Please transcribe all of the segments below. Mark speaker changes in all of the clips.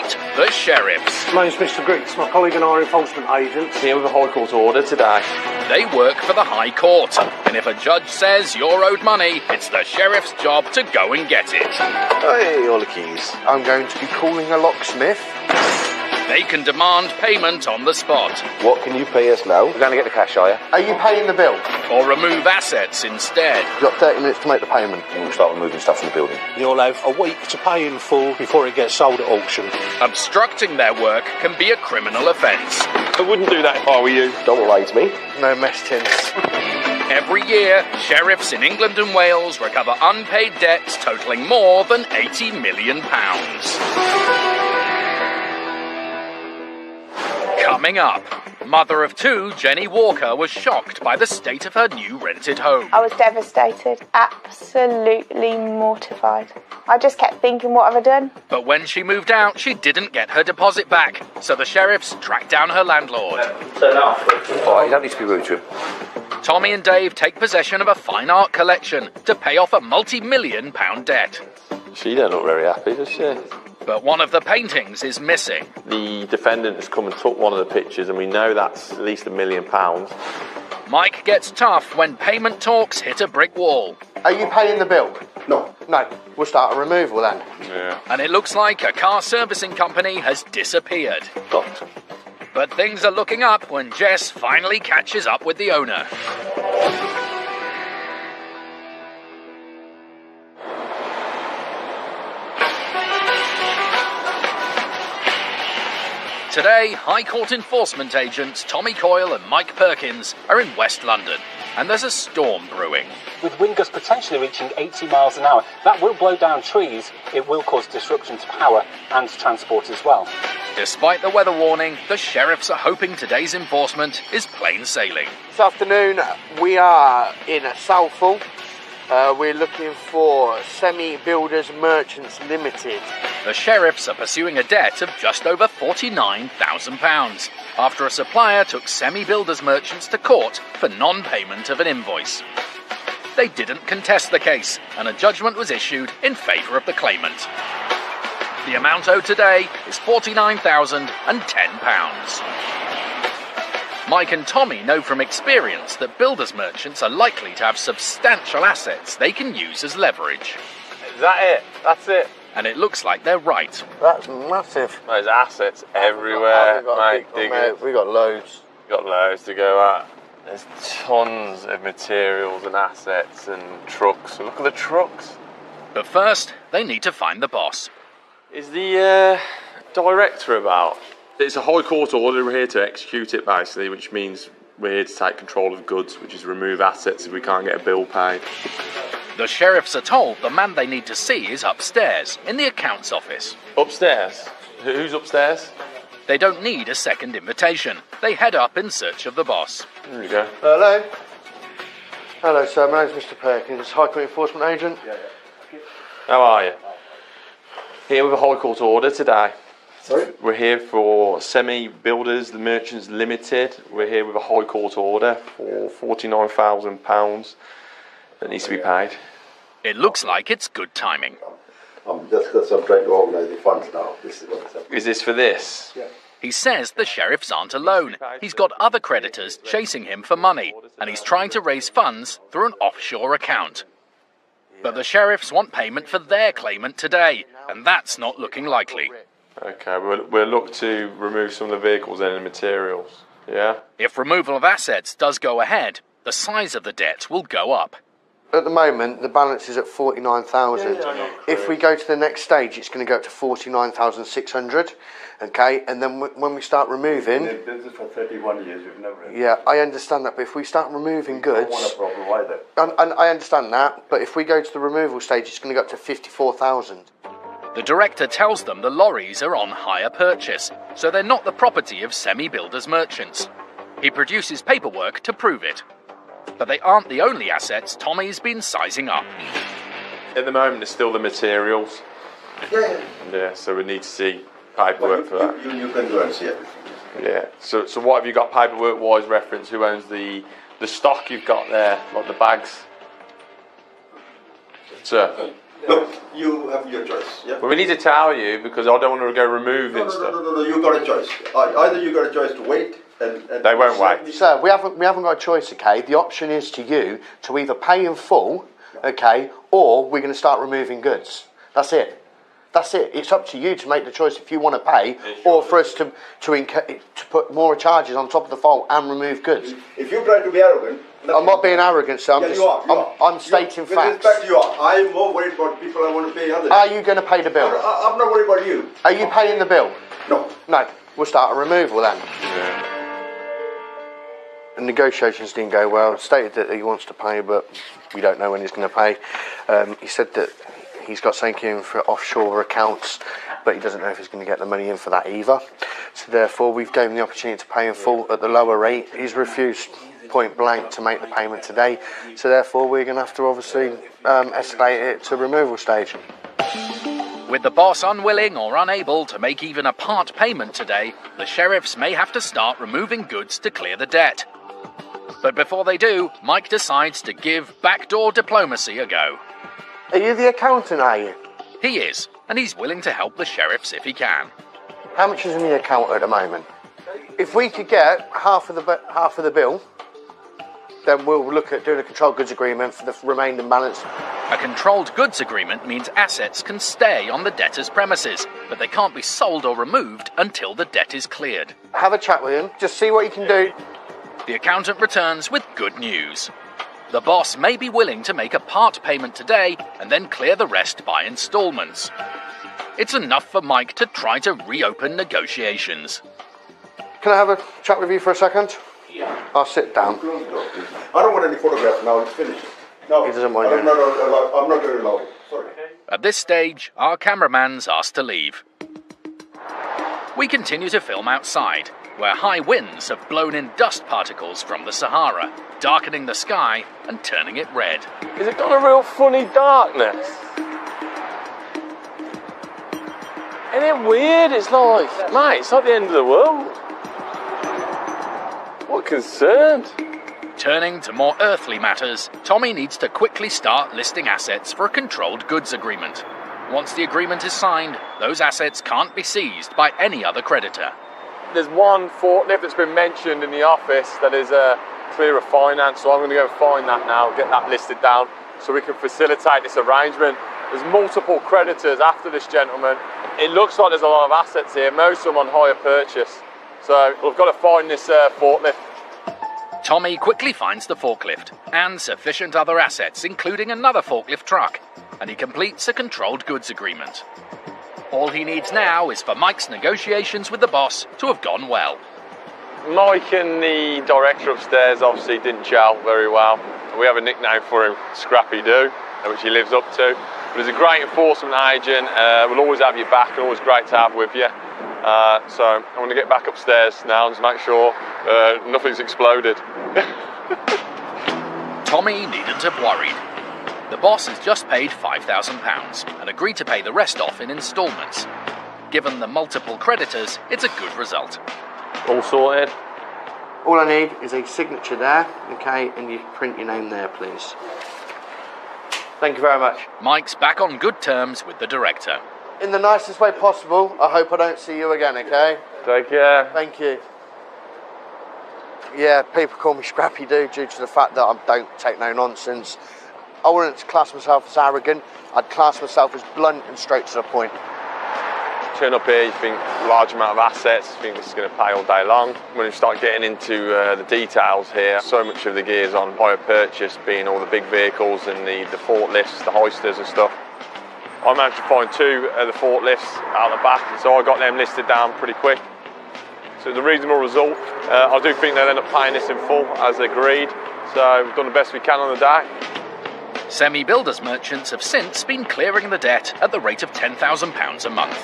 Speaker 1: spot, the sheriffs.
Speaker 2: My name's Mr. Griggs. My colleague and I are enforcement agents.
Speaker 3: Here with a High Court order today.
Speaker 1: They work for the High Court, and if a judge says you're owed money, it's the sheriff's job to go and get it.
Speaker 4: Hey, all the keys. I'm going to be calling a locksmith.
Speaker 1: They can demand payment on the spot,
Speaker 4: What can you pay us now?
Speaker 3: We're going to get the cash, are you?
Speaker 4: Are you paying the bill?
Speaker 1: or remove assets instead.
Speaker 4: You've got 30 minutes to make the payment.
Speaker 3: We'll start removing stuff from the building.
Speaker 2: You'll have a week to pay in full before it gets sold at auction.
Speaker 1: Obstructing their work can be a criminal offence.
Speaker 3: I wouldn't do that if I were you.
Speaker 4: Don't lie to me. No mess tins.
Speaker 1: Every year, sheriffs in England and Wales recover unpaid debts totalling more than £80 million. Coming up, mother of two, Jenny Walker, was shocked by the state of her new rented home.
Speaker 5: I was devastated, absolutely mortified. I just kept thinking, what have I done?
Speaker 1: But when she moved out, she didn't get her deposit back, so the sheriffs tracked down her landlord.
Speaker 3: Turn it off. Oh, you don't need to be rude to him.
Speaker 1: Tommy and Dave take possession of a fine art collection to pay off a multi-million-pound debt.
Speaker 3: She don't look very happy, does she?
Speaker 1: But one of the paintings is missing.
Speaker 3: The defendant has come and took one of the pictures, and we know that's at least £1 million.
Speaker 1: Mike gets tough when payment talks hit a brick wall.
Speaker 4: Are you paying the bill? No. No. We'll start a removal then.
Speaker 3: Yeah.
Speaker 1: And it looks like a car servicing company has disappeared.
Speaker 3: Got.
Speaker 1: But things are looking up when Jess finally catches up with the owner. Today, High Court enforcement agents Tommy Coyle and Mike Perkins are in West London, and there's a storm brewing.
Speaker 6: With wind gusts potentially reaching 80 miles an hour, that will blow down trees, it will cause disruption to power and transport as well.
Speaker 1: Despite the weather warning, the sheriffs are hoping today's enforcement is plain sailing.
Speaker 4: This afternoon, we are in Southall. We're looking for Semi Builders Merchants Limited.
Speaker 1: The sheriffs are pursuing a debt of just over £49,000 after a supplier took semi-builders merchants to court for non-payment of an invoice. They didn't contest the case, and a judgment was issued in favour of the claimant. The amount owed today is £49,010. Mike and Tommy know from experience that builders merchants are likely to have substantial assets they can use as leverage.
Speaker 3: Is that it? That's it?
Speaker 1: And it looks like they're right.
Speaker 4: That's massive.
Speaker 3: There's assets everywhere, mate.
Speaker 4: We got loads.
Speaker 3: Got loads to go at. There's tons of materials and assets and trucks. Look at the trucks.
Speaker 1: But first, they need to find the boss.
Speaker 3: Is the director about? It's a High Court order. We're here to execute it, basically, which means we're here to take control of goods, which is remove assets if we can't get a bill paid.
Speaker 1: The sheriffs are told the man they need to see is upstairs, in the accounts office.
Speaker 3: Upstairs? Who's upstairs?
Speaker 1: They don't need a second invitation. They head up in search of the boss.
Speaker 3: There we go.
Speaker 4: Hello. Hello, sir. My name's Mr. Perkins, High Court Enforcement Agent.
Speaker 3: How are you? Here with a High Court order today.
Speaker 4: Sorry?
Speaker 3: We're here for Semi Builders, the Merchants Limited. We're here with a High Court order for £49,000 that needs to be paid.
Speaker 1: It looks like it's good timing.
Speaker 7: Just because I'm trying to organise the funds now. This is what it's happening.
Speaker 3: Is this for this?
Speaker 7: Yeah.
Speaker 1: He says the sheriffs aren't alone. He's got other creditors chasing him for money, and he's trying to raise funds through an offshore account. But the sheriffs want payment for their claimant today, and that's not looking likely.
Speaker 3: Okay, we'll look to remove some of the vehicles and the materials, yeah?
Speaker 1: If removal of assets does go ahead, the size of the debt will go up.
Speaker 4: At the moment, the balance is at 49,000. If we go to the next stage, it's going to go up to 49,600. Okay, and then when we start removing,
Speaker 7: We've been doing this for 31 years. We've never.
Speaker 4: yeah, I understand that. But if we start removing goods,
Speaker 7: Don't want a problem either.
Speaker 4: and I understand that. But if we go to the removal stage, it's going to go up to 54,000.
Speaker 1: The director tells them the lorries are on hire purchase, so they're not the property of semi-builders merchants. He produces paperwork to prove it. But they aren't the only assets Tommy's been sizing up.
Speaker 3: At the moment, it's still the materials.
Speaker 7: Yeah.
Speaker 3: Yeah, so we need to see paperwork for that.
Speaker 7: You can go and see it.
Speaker 3: Yeah, so what have you got paperwork-wise reference? Who owns the stock you've got there, like the bags? Sir?
Speaker 7: Look, you have your choice. Yeah.
Speaker 3: Well, we need to tell you because I don't want to go removing
Speaker 7: No,
Speaker 3: stuff.
Speaker 7: no. You got a choice. Either you got a choice to wait, and
Speaker 3: They won't wait.
Speaker 4: Sir, we haven't got a choice, okay? The option is to you to either pay in full, okay, or we're going to start removing goods. That's it. That's it. It's up to you to make the choice if you want to pay, or for us to put more charges on top of the fault and remove goods.
Speaker 7: If you try to be arrogant,
Speaker 4: I'm not being arrogant, sir. I'm stating facts.
Speaker 7: With respect to you, I'm more worried about people I want to pay others.
Speaker 4: Are you going to pay the bill?
Speaker 7: I'm not worried about you.
Speaker 4: Are you paying the bill?
Speaker 7: No.
Speaker 4: No. We'll start a removal then. The negotiations didn't go well. Stated that he wants to pay, but we don't know when he's going to pay. He said that he's got something in for offshore accounts, but he doesn't know if he's going to get the money in for that either. So therefore, we've given him the opportunity to pay in full at the lower rate. He's refused point blank to make the payment today. So therefore, we're going to have to obviously escalate it to removal stage.
Speaker 1: With the boss unwilling or unable to make even a part payment today, the sheriffs may have to start removing goods to clear the debt. But before they do, Mike decides to give backdoor diplomacy a go.
Speaker 4: Are you the accountant, are you?
Speaker 1: He is, and he's willing to help the sheriffs if he can.
Speaker 4: How much is in the account at the moment? If we could get half of the bill, then we'll look at doing a controlled goods agreement for the remaining balance.
Speaker 1: A controlled goods agreement means assets can stay on the debtor's premises, but they can't be sold or removed until the debt is cleared.
Speaker 4: Have a chat with him, just see what you can do.
Speaker 1: The accountant returns with good news. The boss may be willing to make a part payment today and then clear the rest by instalments. It's enough for Mike to try to reopen negotiations.
Speaker 4: Can I have a chat with you for a second?
Speaker 7: Yeah.
Speaker 4: I'll sit down.
Speaker 7: I don't want any photographs now. It's finished. No,
Speaker 4: He doesn't want
Speaker 7: I'm not going to allow it. Sorry.
Speaker 1: At this stage, our cameraman's asked to leave. We continue to film outside, where high winds have blown in dust particles from the Sahara, darkening the sky and turning it red.
Speaker 3: Has it got a real funny darkness? Isn't it weird? It's like, mate, it's not the end of the world. What concerned?
Speaker 1: Turning to more earthly matters, Tommy needs to quickly start listing assets for a controlled goods agreement. Once the agreement is signed, those assets can't be seized by any other creditor.
Speaker 3: There's one forklift that's been mentioned in the office that is clear of finance, so I'm going to go find that now, get that listed down, so we can facilitate this arrangement. There's multiple creditors after this gentleman. It looks like there's a lot of assets here, most of them on hire purchase. So we've got to find this forklift.
Speaker 1: Tommy quickly finds the forklift and sufficient other assets, including another forklift truck, and he completes a controlled goods agreement. All he needs now is for Mike's negotiations with the boss to have gone well.
Speaker 3: Mike and the director upstairs obviously didn't gel very well. We have a nickname for him, Scrappy Doo, which he lives up to. But he's a great enforcement agent, we'll always have your back and always great to have with you. So I'm going to get back upstairs now and just make sure nothing's exploded.
Speaker 1: Tommy needn't have worried. The boss has just paid £5,000 and agreed to pay the rest off in instalments. Given the multiple creditors, it's a good result.
Speaker 3: All sorted.
Speaker 4: All I need is a signature there, okay, and you print your name there, please. Thank you very much.
Speaker 1: Mike's back on good terms with the director.
Speaker 4: In the nicest way possible, I hope I don't see you again, okay?
Speaker 3: Take care.
Speaker 4: Thank you. Yeah, people call me Scrappy Doo due to the fact that I don't take no nonsense. I wouldn't class myself as arrogant, I'd class myself as blunt and straight to the point.
Speaker 3: Turn up here, you think large amount of assets, you think this is going to pay all day long. When you start getting into the details here, so much of the gear's on hire purchase, being all the big vehicles and the forklifts, the hoisters and stuff. I managed to find two of the forklifts out the back, so I got them listed down pretty quick. So it's a reasonable result. I do think they'll end up paying this in full as agreed, so we've done the best we can on the day.
Speaker 1: Semi-builders merchants have since been clearing the debt at the rate of £10,000 a month.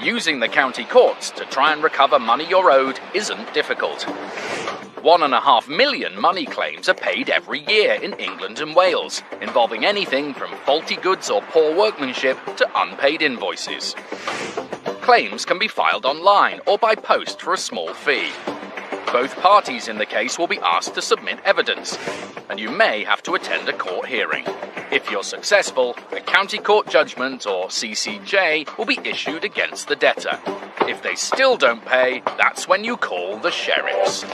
Speaker 1: Using the county courts to try and recover money you're owed isn't difficult. 1.5 million money claims are paid every year in England and Wales, involving anything from faulty goods or poor workmanship to unpaid invoices. Claims can be filed online or by post for a small fee. Both parties in the case will be asked to submit evidence, and you may have to attend a court hearing. If you're successful, a county court judgment, or CCJ, will be issued against the debtor. If they still don't pay, that's when you call the sheriffs.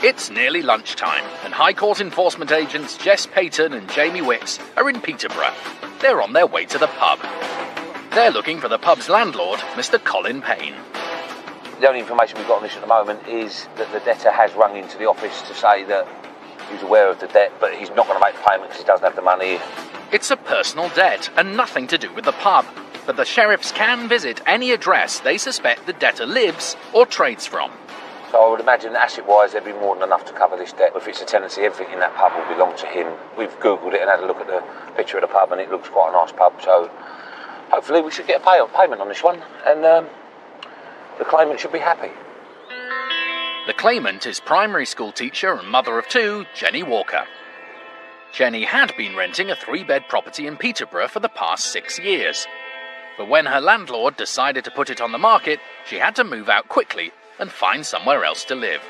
Speaker 1: It's nearly lunchtime, and High Court enforcement agents Jess Payton and Jamie Wicks are in Peterborough. They're on their way to the pub. They're looking for the pub's landlord, Mr. Colin Payne.
Speaker 8: The only information we've got on this at the moment is that the debtor has rung into the office to say that he's aware of the debt, but he's not going to make the payment because he doesn't have the money.
Speaker 1: It's a personal debt and nothing to do with the pub, but the sheriffs can visit any address they suspect the debtor lives or trades from.
Speaker 8: So I would imagine that asset-wise there'd be more than enough to cover this debt. If it's a tenancy, everything in that pub will belong to him. We've Googled it and had a look at the picture of the pub, and it looks quite a nice pub, so hopefully we should get a payment on this one, and the claimant should be happy.
Speaker 1: The claimant is primary school teacher and mother of two, Jenny Walker. Jenny had been renting a 3-bed property in Peterborough for the past 6 years. But when her landlord decided to put it on the market, she had to move out quickly and find somewhere else to live.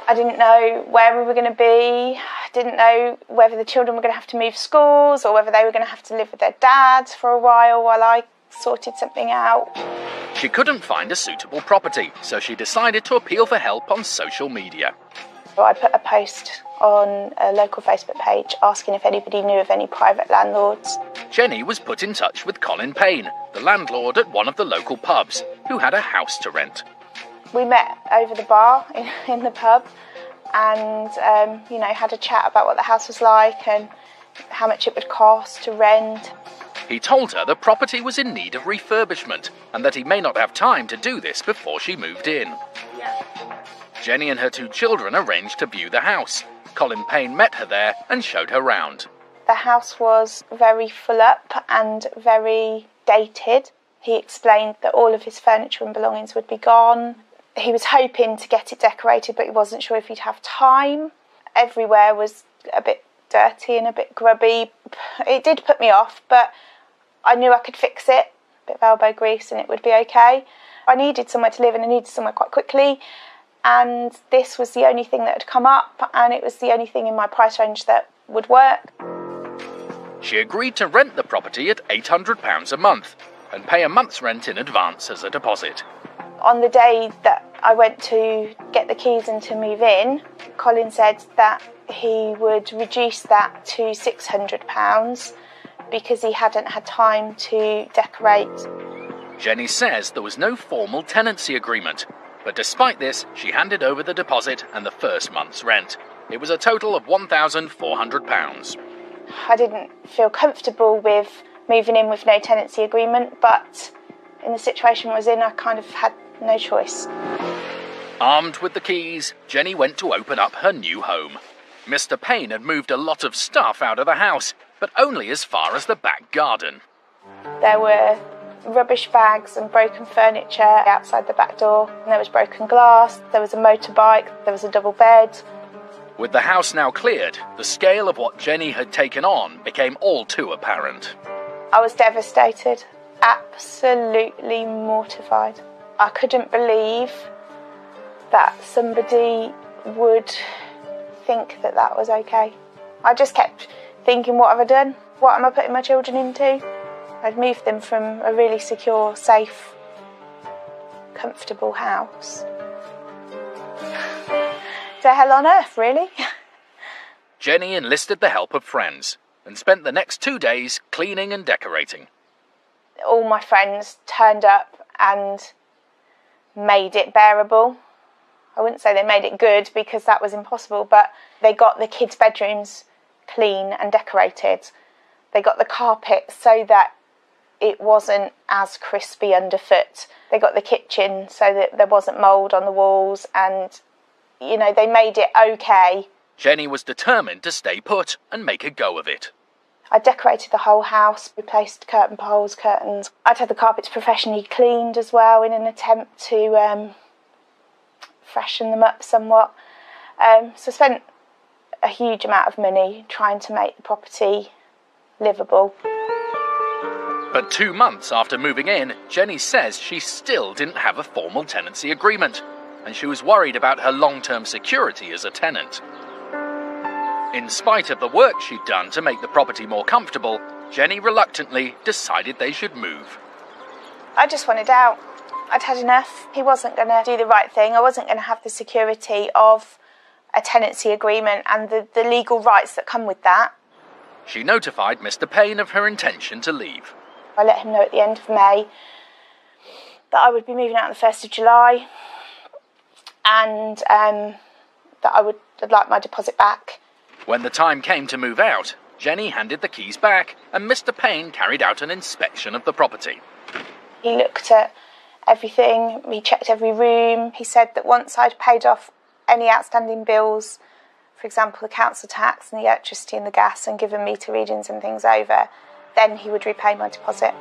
Speaker 5: I didn't know where we were going to be. I didn't know whether the children were going to have to move schools or whether they were going to have to live with their dads for a while I sorted something out.
Speaker 1: She couldn't find a suitable property, so she decided to appeal for help on social media.
Speaker 5: I put a post on a local Facebook page asking if anybody knew of any private landlords.
Speaker 1: Jenny was put in touch with Colin Payne, the landlord at one of the local pubs, who had a house to rent.
Speaker 5: We met over the bar in the pub and, had a chat about what the house was like and how much it would cost to rent.
Speaker 1: He told her the property was in need of refurbishment and that he may not have time to do this before she moved in.
Speaker 5: Yeah.
Speaker 1: Jenny and her 2 children arranged to view the house. Colin Payne met her there and showed her round.
Speaker 5: The house was very full up and very dated. He explained that all of his furniture and belongings would be gone. He was hoping to get it decorated, but he wasn't sure if he'd have time. Everywhere was a bit dirty and a bit grubby. It did put me off, but I knew I could fix it. A bit of elbow grease and it would be okay. I needed somewhere to live and I needed somewhere quite quickly. And this was the only thing that had come up, and it was the only thing in my price range that would work.
Speaker 1: She agreed to rent the property at £800 a month and pay a month's rent in advance as a deposit.
Speaker 5: On the day that I went to get the keys and to move in, Colin said that he would reduce that to £600 because he hadn't had time to decorate.
Speaker 1: Jenny says there was no formal tenancy agreement, but despite this, she handed over the deposit and the first month's rent. It was a total of £1,400.
Speaker 5: I didn't feel comfortable with moving in with no tenancy agreement, but in the situation I was in, I kind of had no choice.
Speaker 1: Armed with the keys, Jenny went to open up her new home. Mr. Payne had moved a lot of stuff out of the house, but only as far as the back garden.
Speaker 5: There were rubbish bags and broken furniture outside the back door. And there was broken glass, there was a motorbike, there was a double bed.
Speaker 1: With the house now cleared, the scale of what Jenny had taken on became all too apparent.
Speaker 5: I was devastated, absolutely mortified. I couldn't believe that somebody would think that that was okay. I just kept thinking, what have I done? What am I putting my children into? I'd moved them from a really secure, safe, comfortable house to hell on earth, really.
Speaker 1: Jenny enlisted the help of friends and spent the next 2 days cleaning and decorating.
Speaker 5: All my friends turned up and made it bearable. I wouldn't say they made it good because that was impossible, but they got the kids' bedrooms clean and decorated. They got the carpet so that it wasn't as crispy underfoot. They got the kitchen so that there wasn't mould on the walls, and, they made it okay.
Speaker 1: Jenny was determined to stay put and make a go of it.
Speaker 5: I decorated the whole house, replaced curtain poles, curtains. I'd had the carpets professionally cleaned as well in an attempt to freshen them up somewhat. So I spent a huge amount of money trying to make the property livable.
Speaker 1: But 2 months after moving in, Jenny says she still didn't have a formal tenancy agreement, and she was worried about her long-term security as a tenant. In spite of the work she'd done to make the property more comfortable, Jenny reluctantly decided they should move.
Speaker 5: I just wanted out. I'd had enough. He wasn't going to do the right thing. I wasn't going to have the security of a tenancy agreement and the legal rights that come with that.
Speaker 1: She notified Mr. Payne of her intention to leave.
Speaker 5: I let him know at the end of May that I would be moving out on the 1st of July and that I'd like my deposit back.
Speaker 1: When the time came to move out, Jenny handed the keys back and Mr. Payne carried out an inspection of the property.
Speaker 5: He looked at everything, he checked every room. He said that once I'd paid off any outstanding bills, for example the council tax and the electricity and the gas, and given meter readings and things over, then he would repay my deposit.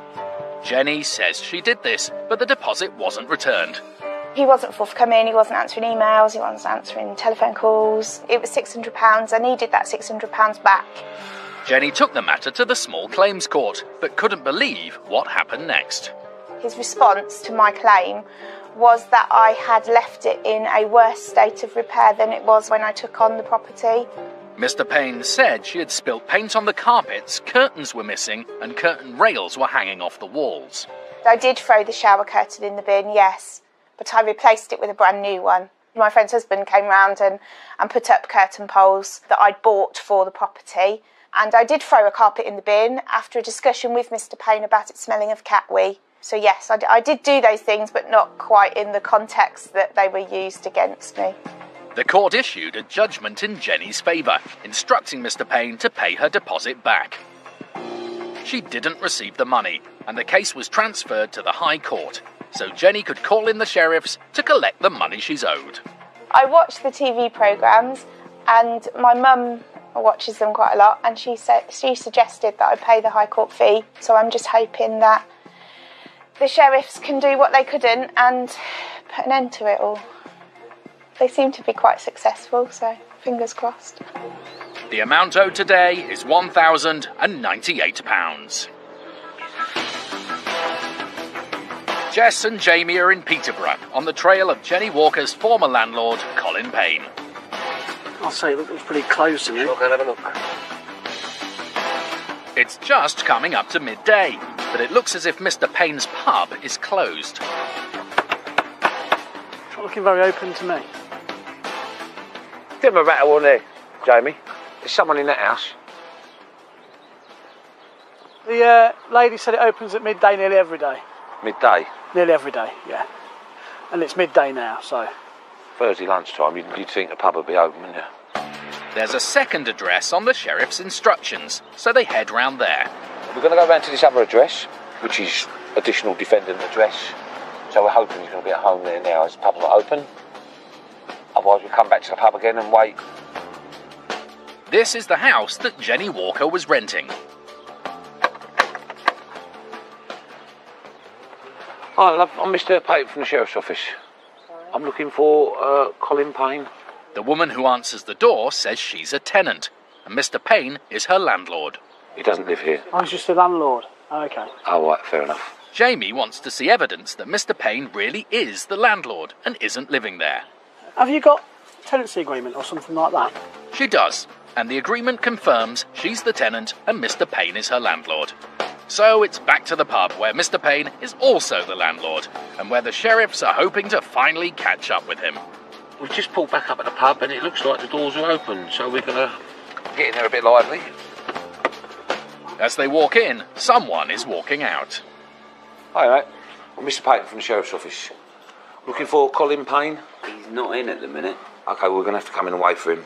Speaker 1: Jenny says she did this, but the deposit wasn't returned.
Speaker 5: He wasn't forthcoming, he wasn't answering emails, he wasn't answering telephone calls. It was £600, I needed that £600 back.
Speaker 1: Jenny took the matter to the small claims court, but couldn't believe what happened next.
Speaker 5: His response to my claim was that I had left it in a worse state of repair than it was when I took on the property.
Speaker 1: Mr. Payne said she had spilt paint on the carpets, curtains were missing, and curtain rails were hanging off the walls.
Speaker 5: I did throw the shower curtain in the bin, yes, but I replaced it with a brand new one. My friend's husband came round and put up curtain poles that I'd bought for the property, and I did throw a carpet in the bin after a discussion with Mr. Payne about it smelling of cat wee. So yes, I did do those things, but not quite in the context that they were used against me.
Speaker 1: The court issued a judgment in Jenny's favour, instructing Mr. Payne to pay her deposit back. She didn't receive the money, and the case was transferred to the High Court, so Jenny could call in the sheriffs to collect the money she's owed.
Speaker 5: I watch the TV programmes, and my mum watches them quite a lot, and she suggested that I pay the High Court fee, so I'm just hoping that the sheriffs can do what they couldn't and put an end to it all. They seem to be quite successful, so fingers crossed.
Speaker 1: The amount owed today is £1,098. Jess and Jamie are in Peterborough on the trail of Jenny Walker's former landlord, Colin Payne.
Speaker 2: I'll say it looks pretty close to me.
Speaker 8: Look, have a look.
Speaker 1: It's just coming up to midday, but it looks as if Mr. Payne's pub is closed.
Speaker 2: It's not looking very open to me.
Speaker 8: Give him a rattle on there, Jamie. There's someone in that house.
Speaker 2: The lady said it opens at midday nearly every day.
Speaker 8: Midday.
Speaker 2: Nearly every day, yeah. And it's midday now, so...
Speaker 8: Thursday lunchtime, you'd think the pub would be open, wouldn't you?
Speaker 1: There's a second address on the sheriff's instructions, so they head round there.
Speaker 8: We're going to go round to this other address, which is additional defendant address. So we're hoping he's going to be at home there now as the pub's not open. Otherwise we'll come back to the pub again and wait.
Speaker 1: This is the house that Jenny Walker was renting.
Speaker 8: Hi, love. I'm Mr. Payne from the Sheriff's Office. I'm looking for Colin Payne.
Speaker 1: The woman who answers the door says she's a tenant, and Mr. Payne is her landlord.
Speaker 8: He doesn't live here.
Speaker 2: I was just the landlord. Oh, okay.
Speaker 8: Oh, right, fair enough.
Speaker 1: Jamie wants to see evidence that Mr. Payne really is the landlord and isn't living there.
Speaker 2: Have you got a tenancy agreement or something like that?
Speaker 1: She does, and the agreement confirms she's the tenant and Mr. Payne is her landlord. So it's back to the pub, where Mr. Payne is also the landlord, and where the sheriffs are hoping to finally catch up with him.
Speaker 8: We've just pulled back up at the pub and it looks like the doors are open, so we're going to get in there a bit lively.
Speaker 1: As they walk in, someone is walking out.
Speaker 8: Hi, mate. I'm Mr. Payne from the Sheriff's Office. Looking for Colin Payne?
Speaker 9: He's not in at the minute.
Speaker 8: OK, we're going to have to come in and wait for him.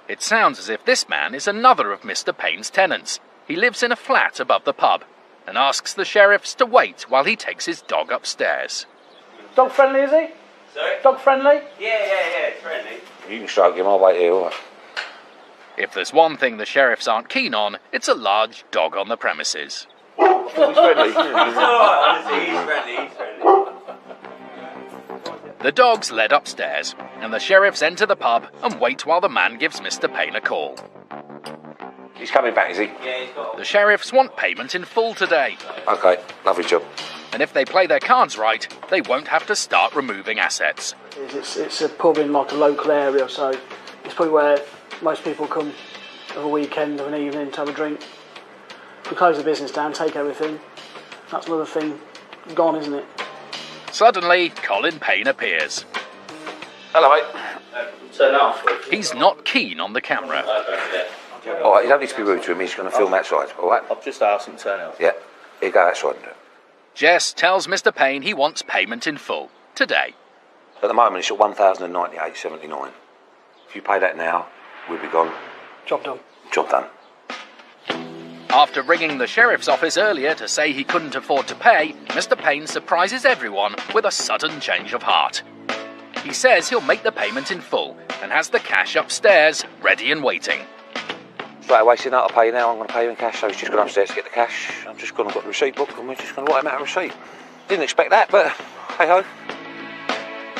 Speaker 1: It sounds as if this man is another of Mr. Payne's tenants. He lives in a flat above the pub and asks the sheriffs to wait while he takes his dog upstairs.
Speaker 2: Dog friendly, is he?
Speaker 9: Sorry?
Speaker 2: Dog friendly?
Speaker 9: Yeah, it's friendly.
Speaker 8: You can stroke him, I'll wait here, all right?
Speaker 1: If there's one thing the sheriffs aren't keen on, it's a large dog on the premises.
Speaker 8: He's friendly.
Speaker 9: It's alright, honestly, he's friendly.
Speaker 1: The dog's led upstairs, and the sheriffs enter the pub and wait while the man gives Mr. Payne a call.
Speaker 8: He's coming back, is he?
Speaker 9: Yeah, he's got.
Speaker 1: The sheriffs want payment in full today,
Speaker 8: Okay, lovely job.
Speaker 1: and if they play their cards right, they won't have to start removing assets.
Speaker 10: It's a pub in like a local area, so it's probably where most people come of a weekend, of an evening to have a drink. If we close the business down, take everything, that's another thing gone, isn't it?
Speaker 1: Suddenly, Colin Payne appears.
Speaker 8: Hello, mate.
Speaker 9: Turn off.
Speaker 1: He's not keen on the camera.
Speaker 8: All right, you don't need to be rude to him. He's going to film outside, all right?
Speaker 9: I've just asked him to turn it off.
Speaker 8: Yeah, you go outside and do it.
Speaker 1: Jess tells Mr. Payne he wants payment in full today.
Speaker 8: At the moment, it's at 1,098.79. If you pay that now, we'll be gone.
Speaker 10: Job done.
Speaker 8: Job done.
Speaker 1: After ringing the sheriff's office earlier to say he couldn't afford to pay, Mr. Payne surprises everyone with a sudden change of heart. He says he'll make the payment in full and has the cash upstairs, ready and waiting.
Speaker 8: Straight away, said, no, I'll pay you now. I'm going to pay you in cash. So he's just gone upstairs to get the cash. I'm just going to got the receipt book and we're just going to write him out a receipt. Didn't expect that, but hey-ho.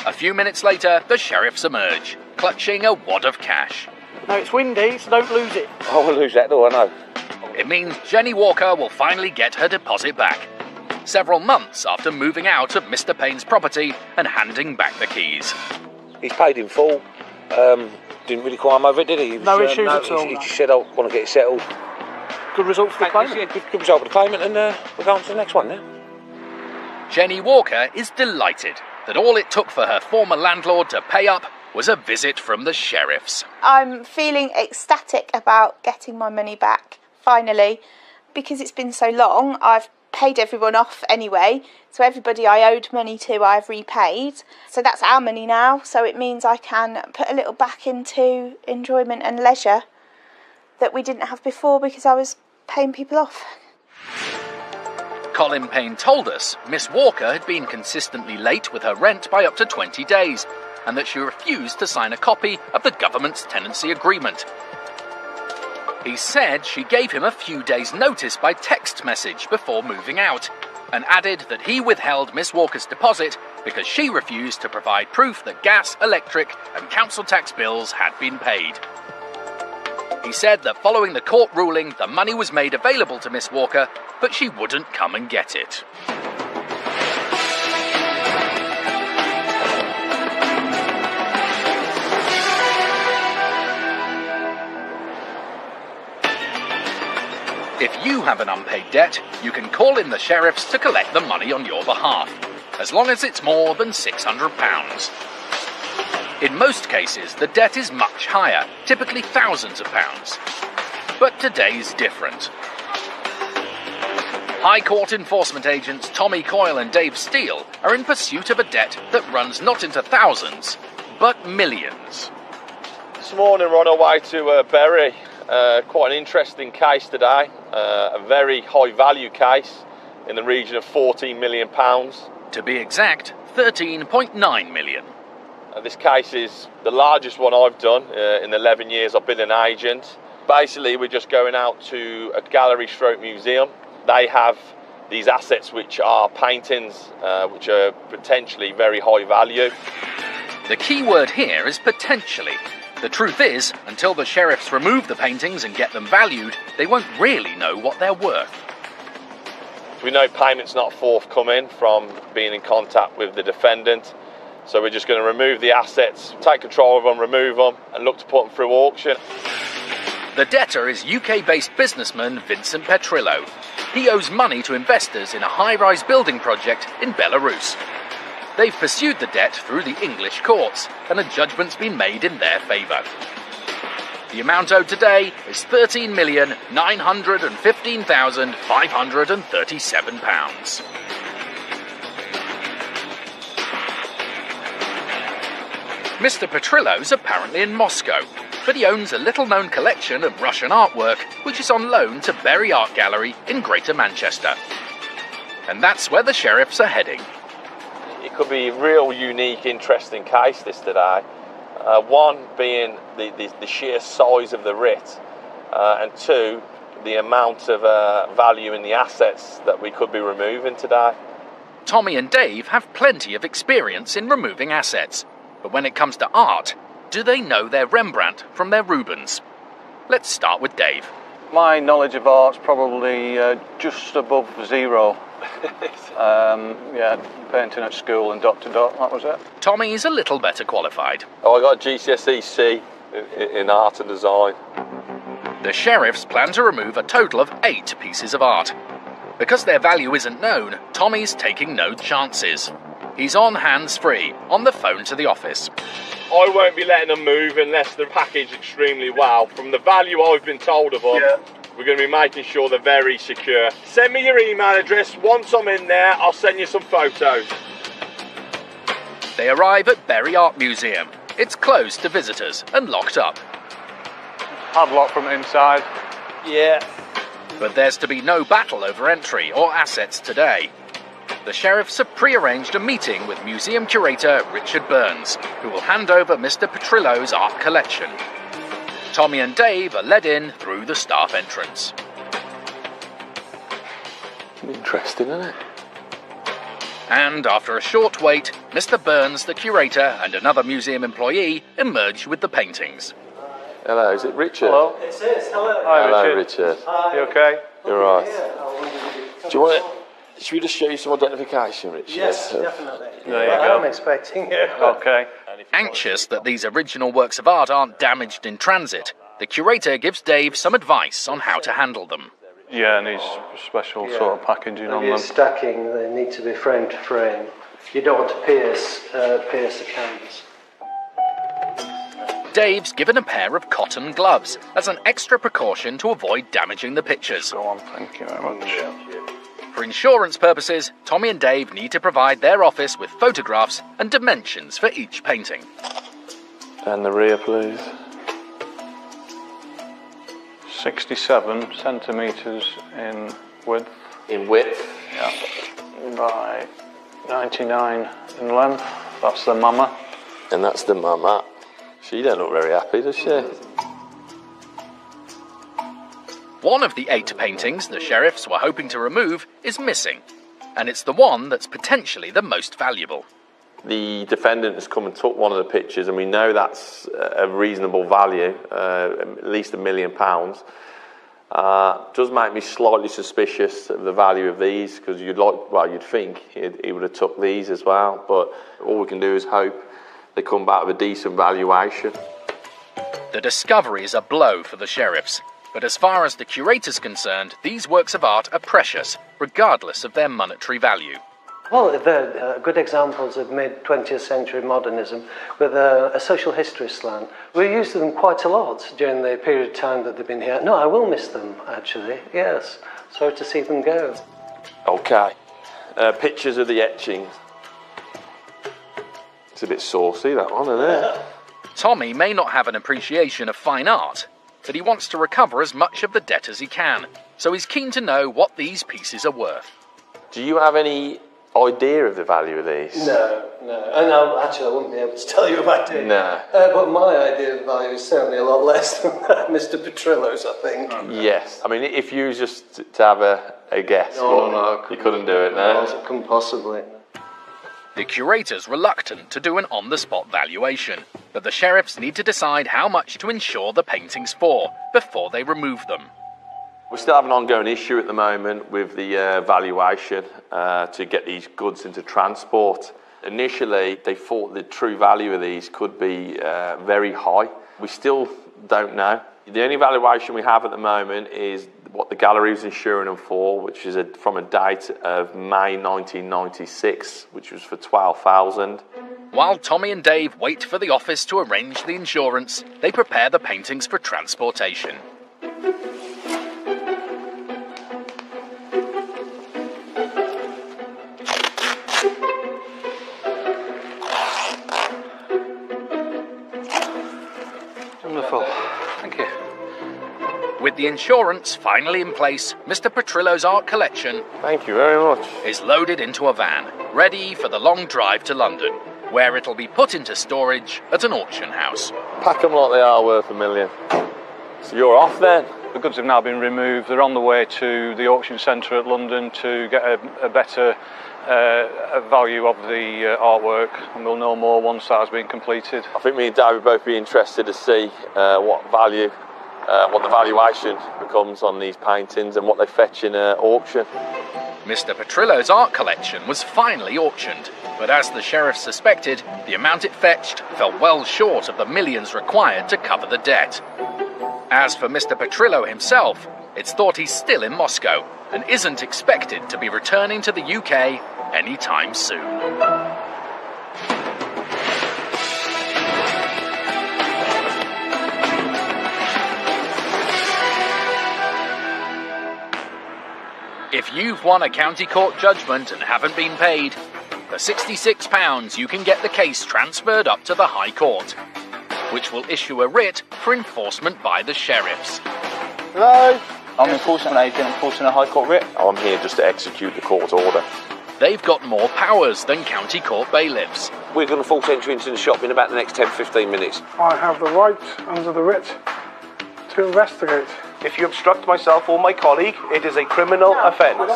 Speaker 1: A few minutes later, the sheriffs emerge, clutching a wad of cash.
Speaker 10: No, it's windy, so don't lose it.
Speaker 8: Oh, we'll lose that, though, I know.
Speaker 1: It means Jenny Walker will finally get her deposit back, several months after moving out of Mr. Payne's property and handing back the keys.
Speaker 8: He's paid in full. Didn't really climb over it, did he?
Speaker 10: No issues at all,
Speaker 8: He
Speaker 10: no.
Speaker 8: just said, I want to get it settled.
Speaker 10: Good result for the claimant.
Speaker 8: Yeah, good result for the claimant, and we're going to the next one now.
Speaker 1: Jenny Walker is delighted that all it took for her former landlord to pay up was a visit from the sheriffs.
Speaker 5: I'm feeling ecstatic about getting my money back, finally, because it's been so long. I've paid everyone off anyway, so everybody I owed money to I've repaid. So that's our money now, so it means I can put a little back into enjoyment and leisure that we didn't have before because I was paying people off.
Speaker 1: Colin Payne told us Miss Walker had been consistently late with her rent by up to 20 days and that she refused to sign a copy of the government's tenancy agreement. He said she gave him a few days' notice by text message before moving out and added that he withheld Miss Walker's deposit because she refused to provide proof that gas, electric and council tax bills had been paid. He said that following the court ruling, the money was made available to Miss Walker, but she wouldn't come and get it. If you have an unpaid debt, you can call in the sheriffs to collect the money on your behalf, as long as it's more than £600. In most cases, the debt is much higher, typically thousands of pounds. But today's different. High Court enforcement agents Tommy Coyle and Dave Steele are in pursuit of a debt that runs not into thousands, but millions.
Speaker 3: This morning we're on our way to Bury. Quite an interesting case today. A very high value case in the region of £14 million.
Speaker 1: To be exact, 13.9 million.
Speaker 3: This case is the largest one I've done in the 11 years I've been an agent. Basically, we're just going out to a gallery stroke museum. They have these assets which are paintings, which are potentially very high value.
Speaker 1: The key word here is potentially. The truth is, until the sheriffs remove the paintings and get them valued, they won't really know what they're worth.
Speaker 3: We know payment's not forthcoming from being in contact with the defendant, so we're just going to remove the assets, take control of them, remove them, and look to put them through auction.
Speaker 1: The debtor is UK-based businessman Vincent Petrillo. He owes money to investors in a high-rise building project in Belarus. They've pursued the debt through the English courts, and a judgment's been made in their favour. The amount owed today is £13,915,537. Mr. Petrillo's apparently in Moscow, but he owns a little-known collection of Russian artwork, which is on loan to Bury Art Gallery in Greater Manchester. And that's where the sheriffs are heading.
Speaker 3: It could be a real unique, interesting case this today. One being the sheer size of the writ, and two, the amount of value in the assets that we could be removing today.
Speaker 1: Tommy and Dave have plenty of experience in removing assets, But when it comes to art, do they know their Rembrandt from their Rubens? Let's start with Dave.
Speaker 11: My knowledge of art's probably just above zero. Painting at school and dot to dot, that was it.
Speaker 1: Tommy's a little better qualified.
Speaker 3: Oh, I got a GCSE C in art and design.
Speaker 1: The sheriffs plan to remove a total of 8 pieces of art. Because their value isn't known, Tommy's taking no chances. He's on hands-free, on the phone to the office.
Speaker 12: I won't be letting them move unless they're packaged extremely well. From the value I've been told of them, we're going to be making sure they're very secure. Send me your email address. Once I'm in there, I'll send you some photos.
Speaker 1: They arrive at Bury Art Museum. It's closed to visitors and locked up.
Speaker 11: Padlock from inside.
Speaker 12: Yeah.
Speaker 1: But there's to be no battle over entry or assets today. The sheriffs have pre-arranged a meeting with museum curator Richard Burns, who will hand over Mr. Petrillo's art collection. Tommy and Dave are led in through the staff entrance.
Speaker 3: Interesting, isn't it?
Speaker 1: And after a short wait, Mr. Burns, the curator, and another museum employee emerge with the paintings.
Speaker 3: Hello, is it Richard?
Speaker 11: Hello.
Speaker 13: It says hello.
Speaker 11: Hi,
Speaker 3: Hello,
Speaker 11: Richard.
Speaker 3: Richard.
Speaker 13: Hi.
Speaker 11: You okay?
Speaker 3: You're right. Do you want it? Should we just show you some identification, Richard?
Speaker 13: Yes, definitely.
Speaker 11: There you go.
Speaker 13: I'm expecting you.
Speaker 11: Okay.
Speaker 1: Anxious that these original works of art aren't damaged in transit, the curator gives Dave some advice on how to handle them.
Speaker 11: Yeah, needs special sort of packaging on
Speaker 13: You're
Speaker 11: them.
Speaker 13: stacking, they need to be frame to frame. You don't want to pierce the canvas.
Speaker 1: Dave's given a pair of cotton gloves as an extra precaution to avoid damaging the pictures.
Speaker 11: Go on, thank you very much.
Speaker 1: For insurance purposes, Tommy and Dave need to provide their office with photographs and dimensions for each painting.
Speaker 3: And the rear, please.
Speaker 11: 67 centimetres in width.
Speaker 3: In width?
Speaker 11: Yeah. By 99 in length. That's the mama.
Speaker 3: And that's the mama. She don't look very happy, does she?
Speaker 1: One of the 8 paintings the sheriffs were hoping to remove is missing, and it's the one that's potentially the most valuable.
Speaker 3: The defendant has come and took one of the pictures, and we know that's a reasonable value, at least £1 million. Does make me slightly suspicious of the value of these, because you'd think he would have took these as well, but all we can do is hope they come back with a decent valuation.
Speaker 1: The discovery is a blow for the sheriffs, but as far as the curator's concerned, these works of art are precious, regardless of their monetary value.
Speaker 13: Well, they're good examples of mid-20th century modernism with a social history slant. We used them quite a lot during the period of time that they've been here. No, I will miss them, actually, yes. Sorry to see them go.
Speaker 3: Okay. Pictures of the etchings. It's a bit saucy, that one, isn't it?
Speaker 1: Tommy may not have an appreciation of fine art, but he wants to recover as much of the debt as he can, so he's keen to know what these pieces are worth.
Speaker 3: Do you have any idea of the value of these?
Speaker 13: No. And actually, I wouldn't be able to tell you if I did.
Speaker 3: No.
Speaker 13: But my idea of value is certainly a lot less than Mr. Petrillo's, I think.
Speaker 3: Yes. I mean, if you was just to have a guess,
Speaker 13: No,
Speaker 3: you couldn't do it, no?
Speaker 13: I couldn't possibly.
Speaker 1: The curator's reluctant to do an on-the-spot valuation, but the sheriffs need to decide how much to insure the paintings for before they remove them.
Speaker 3: We still have an ongoing issue at the moment with the valuation to get these goods into transport. Initially, they thought the true value of these could be very high. We still don't know. The only valuation we have at the moment is what the gallery was insuring them for, which is from a date of May 1996, which was for £12,000.
Speaker 1: While Tommy and Dave wait for the office to arrange the insurance, they prepare the paintings for transportation.
Speaker 11: Wonderful. Thank you.
Speaker 1: With the insurance finally in place, Mr. Petrillo's art collection
Speaker 3: Thank you very much.
Speaker 1: is loaded into a van, ready for the long drive to London, where it'll be put into storage at an auction house.
Speaker 3: Pack them like they are worth £1 million. So you're off then?
Speaker 11: The goods have now been removed. They're on the way to the auction centre at London to get a better value of the artwork, and we'll know more once that has been completed.
Speaker 3: I think me and Dave would both be interested to see what the valuation becomes on these paintings and what they fetch in auction.
Speaker 1: Mr. Petrillo's art collection was finally auctioned, but as the sheriff suspected, the amount it fetched fell well short of the millions required to cover the debt. As for Mr. Petrillo himself, it's thought he's still in Moscow and isn't expected to be returning to the UK anytime soon. If you've won a county court judgment and haven't been paid, for £66 you can get the case transferred up to the High Court, which will issue a writ for enforcement by the sheriffs.
Speaker 14: Hello? I'm enforcement agent, enforcing a High Court writ.
Speaker 3: I'm here just to execute the court order.
Speaker 1: They've got more powers than county court bailiffs.
Speaker 8: We're going to force entry into the shop in about the next 10-15 minutes.
Speaker 15: I have the right, under the writ, to investigate.
Speaker 16: If you obstruct myself or my colleague, it is a criminal offence.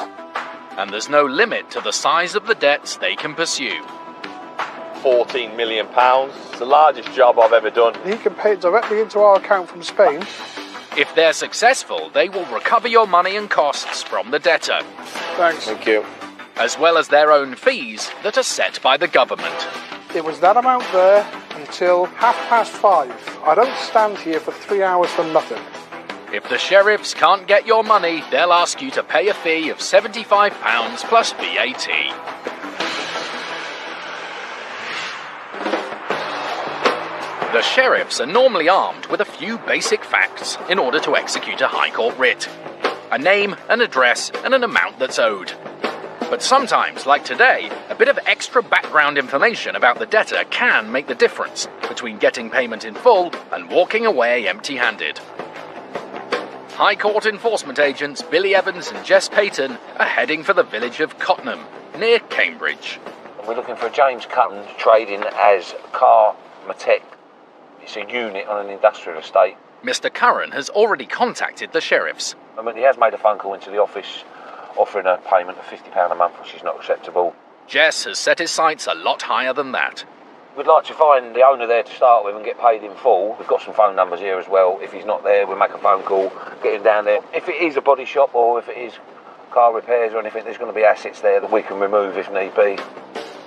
Speaker 1: And there's no limit to the size of the debts they can pursue.
Speaker 12: £14 million. It's the largest job I've ever done.
Speaker 15: He can pay it directly into our account from Spain.
Speaker 1: If they're successful, they will recover your money and costs from the debtor.
Speaker 15: Thanks.
Speaker 3: Thank you.
Speaker 1: As well as their own fees that are set by the government.
Speaker 15: It was that amount there until 5:30. I don't stand here for 3 hours for nothing.
Speaker 1: If the sheriffs can't get your money, they'll ask you to pay a fee of £75 plus VAT. The sheriffs are normally armed with a few basic facts in order to execute a High Court writ. A name, an address, and an amount that's owed. But sometimes, like today, a bit of extra background information about the debtor can make the difference between getting payment in full and walking away empty-handed. High Court enforcement agents Billy Evans and Jess Payton are heading for the village of Cottenham, near Cambridge.
Speaker 8: We're looking for James Cutton trading as Carmatec. It's a unit on an industrial estate.
Speaker 1: Mr. Curran has already contacted the sheriffs.
Speaker 8: I mean, he has made a phone call into the office offering a payment of £50 a month, which is not acceptable.
Speaker 1: Jess has set his sights a lot higher than that.
Speaker 8: We'd like to find the owner there to start with and get paid in full. We've got some phone numbers here as well. If he's not there, we'll make a phone call, get him down there. If it is a body shop or if it is car repairs or anything, there's going to be assets there that we can remove if need be.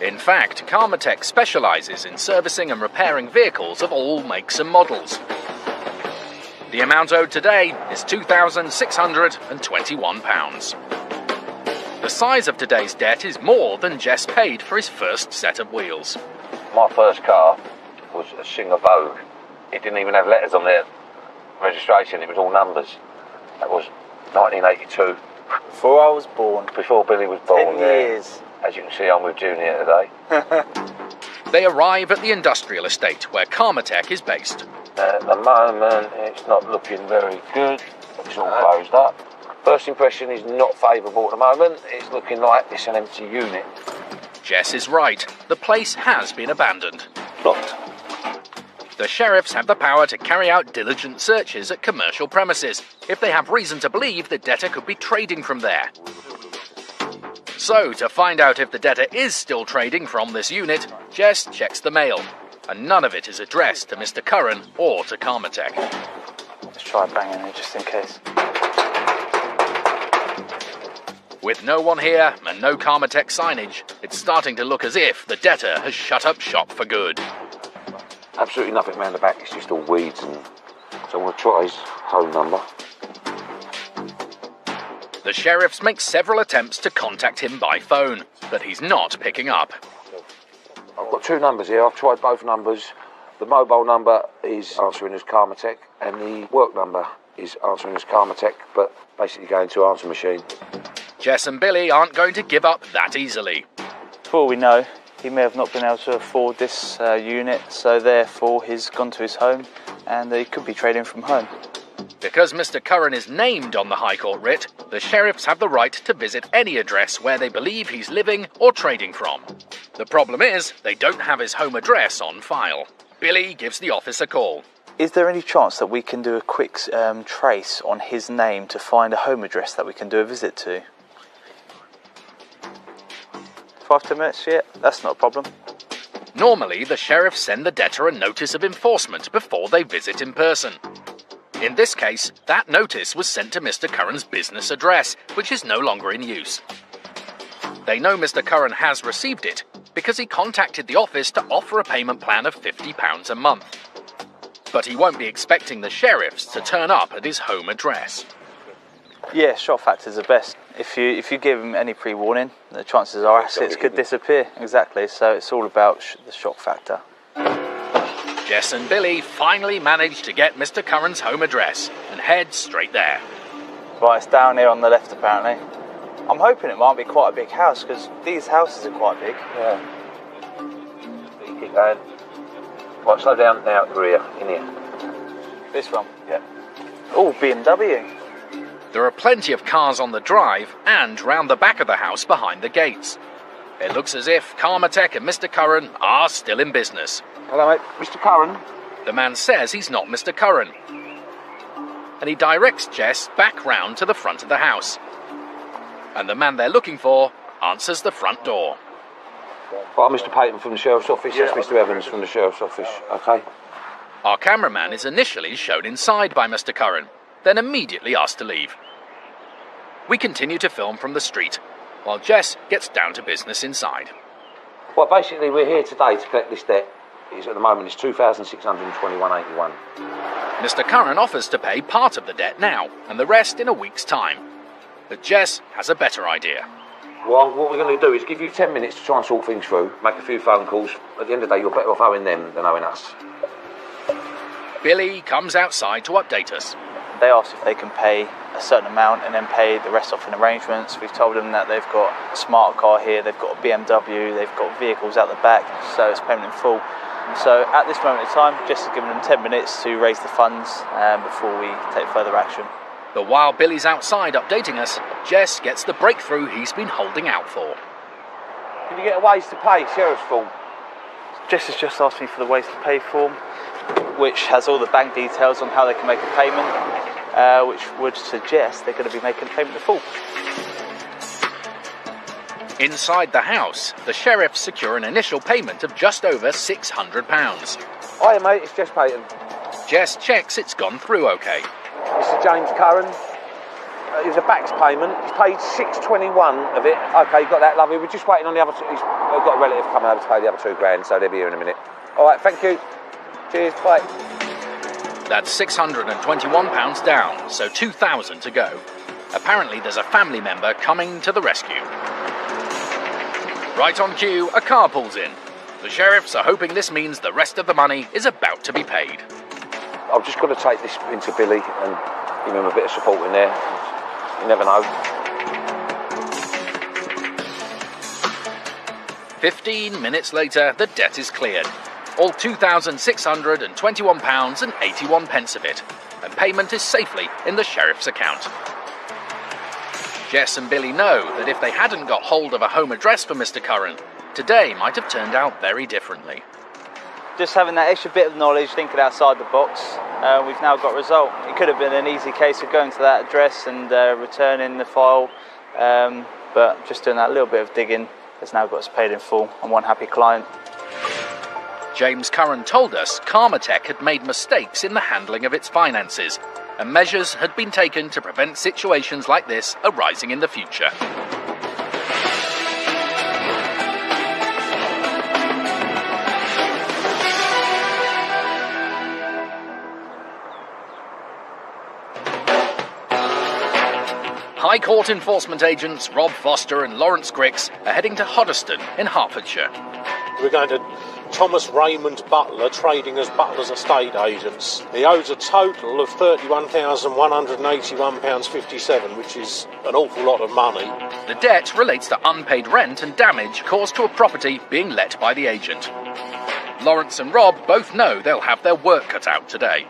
Speaker 1: In fact, Carmatec specialises in servicing and repairing vehicles of all makes and models. The amount owed today is £2,621. The size of today's debt is more than Jess paid for his first set of wheels.
Speaker 8: My first car was a Singer Vogue. It didn't even have letters on their registration, it was all numbers. That was 1982.
Speaker 14: Before I was born.
Speaker 8: Before Billy was born,
Speaker 14: 10 years.
Speaker 8: As you can see, I'm with Junior today.
Speaker 1: They arrive at the industrial estate where Carmatec is based.
Speaker 8: At the moment, it's not looking very good. It's all closed up. First impression is not favourable at the moment. It's looking like it's an empty unit.
Speaker 1: Jess is right. The place has been abandoned.
Speaker 8: Locked.
Speaker 1: The sheriffs have the power to carry out diligent searches at commercial premises if they have reason to believe the debtor could be trading from there. So, to find out if the debtor is still trading from this unit, Jess checks the mail, and none of it is addressed to Mr. Curran or to Carmatec.
Speaker 14: Let's try banging it just in case.
Speaker 1: With no one here and no Carmatec signage, it's starting to look as if the debtor has shut up shop for good.
Speaker 8: Absolutely nothing round the back, it's just all weeds, and so I'm going to try his home number.
Speaker 1: The sheriffs make several attempts to contact him by phone, but he's not picking up.
Speaker 8: I've got two numbers here, I've tried both numbers. The mobile number is answering as Carmatec, and the work number is answering as Carmatec, but basically going to answer machine.
Speaker 1: Jess and Billy aren't going to give up that easily.
Speaker 14: For all we know, he may have not been able to afford this unit, so therefore he's gone to his home, and he could be trading from home.
Speaker 1: Because Mr. Curran is named on the High Court writ, the sheriffs have the right to visit any address where they believe he's living or trading from. The problem is, they don't have his home address on file. Billy gives the office a call.
Speaker 14: Is there any chance that we can do a quick trace on his name to find a home address that we can do a visit to? 5-10 minutes? Yeah, that's not a problem.
Speaker 1: Normally, the sheriff send the debtor a notice of enforcement before they visit in person. In this case, that notice was sent to Mr. Curran's business address, which is no longer in use. They know Mr. Curran has received it because he contacted the office to offer a payment plan of £50 a month. But he won't be expecting the sheriffs to turn up at his home address.
Speaker 14: Yeah, shock factor's the best. If you give them any pre-warning, the chances are assets could disappear. Exactly, so it's all about the shock factor.
Speaker 1: Jess and Billy finally managed to get Mr. Curran's home address and head straight there.
Speaker 14: Right, it's down here on the left apparently. I'm hoping it might be quite a big house because these houses are quite big.
Speaker 8: Yeah. You keep going. Right, slow down now, Maria, in here.
Speaker 14: This one?
Speaker 8: Yeah.
Speaker 14: Oh, BMW.
Speaker 1: There are plenty of cars on the drive and round the back of the house behind the gates. It looks as if Karmatech and Mr. Curran are still in business.
Speaker 8: Hello, mate. Mr. Curran?
Speaker 1: The man says he's not Mr. Curran. And he directs Jess back round to the front of the house. And the man they're looking for answers the front door.
Speaker 8: Right, I'm Mr. Payton from the Sheriff's Office. That's Mr. Evans from the Sheriff's Office. OK.
Speaker 1: Our cameraman is initially shown inside by Mr. Curran, then immediately asked to leave. We continue to film from the street, while Jess gets down to business inside.
Speaker 8: Well, basically, we're here today to collect this debt. At the moment, it's £2,621.81.
Speaker 1: Mr. Curran offers to pay part of the debt now, and the rest in a week's time. But Jess has a better idea.
Speaker 8: Well, what we're going to do is give you 10 minutes to try and sort things through, make a few phone calls. At the end of the day, you're better off owing them than owing us.
Speaker 1: Billy comes outside to update us.
Speaker 14: They asked if they can pay a certain amount and then pay the rest off in arrangements. We've told them that they've got a smart car here, they've got a BMW, they've got vehicles out the back, so it's payment in full. So at this moment in time, Jess has given them 10 minutes to raise the funds before we take further action.
Speaker 1: But while Billy's outside updating us, Jess gets the breakthrough he's been holding out for.
Speaker 8: Can you get a ways to pay sheriff's form?
Speaker 14: Jess has just asked me for the ways to pay form, which has all the bank details on how they can make a payment, which would suggest they're going to be making a payment in full.
Speaker 1: Inside the house, the sheriffs secure an initial payment of just over £600.
Speaker 8: Hiya, mate, it's Jess Payton.
Speaker 1: Jess checks it's gone through okay.
Speaker 8: Mr. James Curran. It was a backs payment. He's paid £621 of it. OK, got that, lovely. We're just waiting on the other two. We've got a relative coming over to pay the other £2,000, so they'll be here in a minute. All right, thank you. Cheers, bye.
Speaker 1: That's £621 down, so £2,000 to go. Apparently there's a family member coming to the rescue. Right on cue, a car pulls in. The sheriffs are hoping this means the rest of the money is about to be paid.
Speaker 8: I've just got to take this into Billy and give him a bit of support in there. You never know.
Speaker 1: 15 minutes later, the debt is cleared. All £2,621.81 of it, and payment is safely in the sheriff's account. Jess and Billy know that if they hadn't got hold of a home address for Mr. Curran, today might have turned out very differently.
Speaker 14: Just having that extra bit of knowledge, thinking outside the box, we've now got a result. It could have been an easy case of going to that address and returning the file, but just doing that little bit of digging has now got us paid in full and one happy client.
Speaker 1: James Curran told us Karmatech had made mistakes in the handling of its finances, and measures had been taken to prevent situations like this arising in the future. High Court enforcement agents Rob Foster and Lawrence Grix are heading to Hoddesdon in Hertfordshire.
Speaker 2: We're going to Thomas Raymond Butler, trading as Butler's estate agents. He owes a total of £31,181.57, which is an awful lot of money.
Speaker 1: The debt relates to unpaid rent and damage caused to a property being let by the agent. Lawrence and Rob both know they'll have their work cut out today.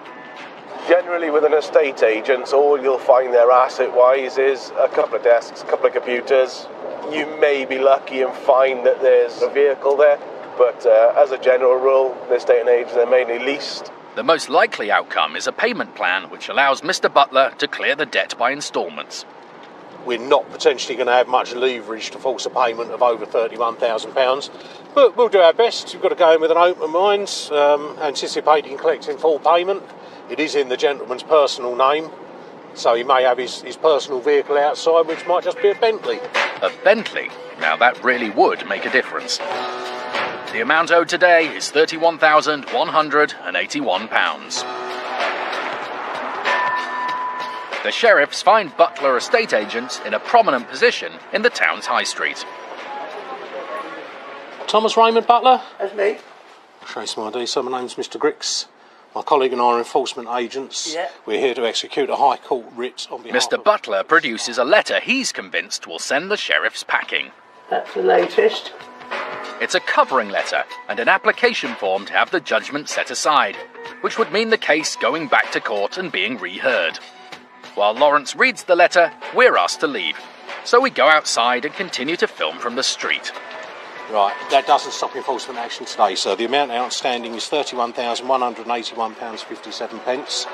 Speaker 16: Generally with an estate agent, all you'll find there asset-wise is a couple of desks, a couple of computers. You may be lucky and find that there's a vehicle there, but as a general rule, this day and age, they're mainly leased.
Speaker 1: The most likely outcome is a payment plan which allows Mr. Butler to clear the debt by instalments.
Speaker 2: We're not potentially going to have much leverage to force a payment of over £31,000, but we'll do our best. We've got to go in with an open mind, anticipating collecting full payment. It is in the gentleman's personal name, so he may have his personal vehicle outside, which might just be a Bentley.
Speaker 1: A Bentley? Now that really would make a difference. The amount owed today is £31,181. The sheriffs find Butler estate agents in a prominent position in the town's high street.
Speaker 2: Thomas Raymond Butler?
Speaker 17: That's me.
Speaker 2: Trace my ID. So my name's Mr. Grix. My colleague and I are enforcement agents.
Speaker 17: Yeah.
Speaker 2: We're here to execute a High Court writ on behalf
Speaker 1: Mr. Butler produces a letter he's convinced will send the sheriffs packing.
Speaker 17: That's the latest.
Speaker 1: It's a covering letter and an application form to have the judgment set aside, which would mean the case going back to court and being reheard. While Lawrence reads the letter, we're asked to leave, so we go outside and continue to film from the street.
Speaker 2: Right, that doesn't stop enforcement action today, sir. The amount outstanding is £31,181.57.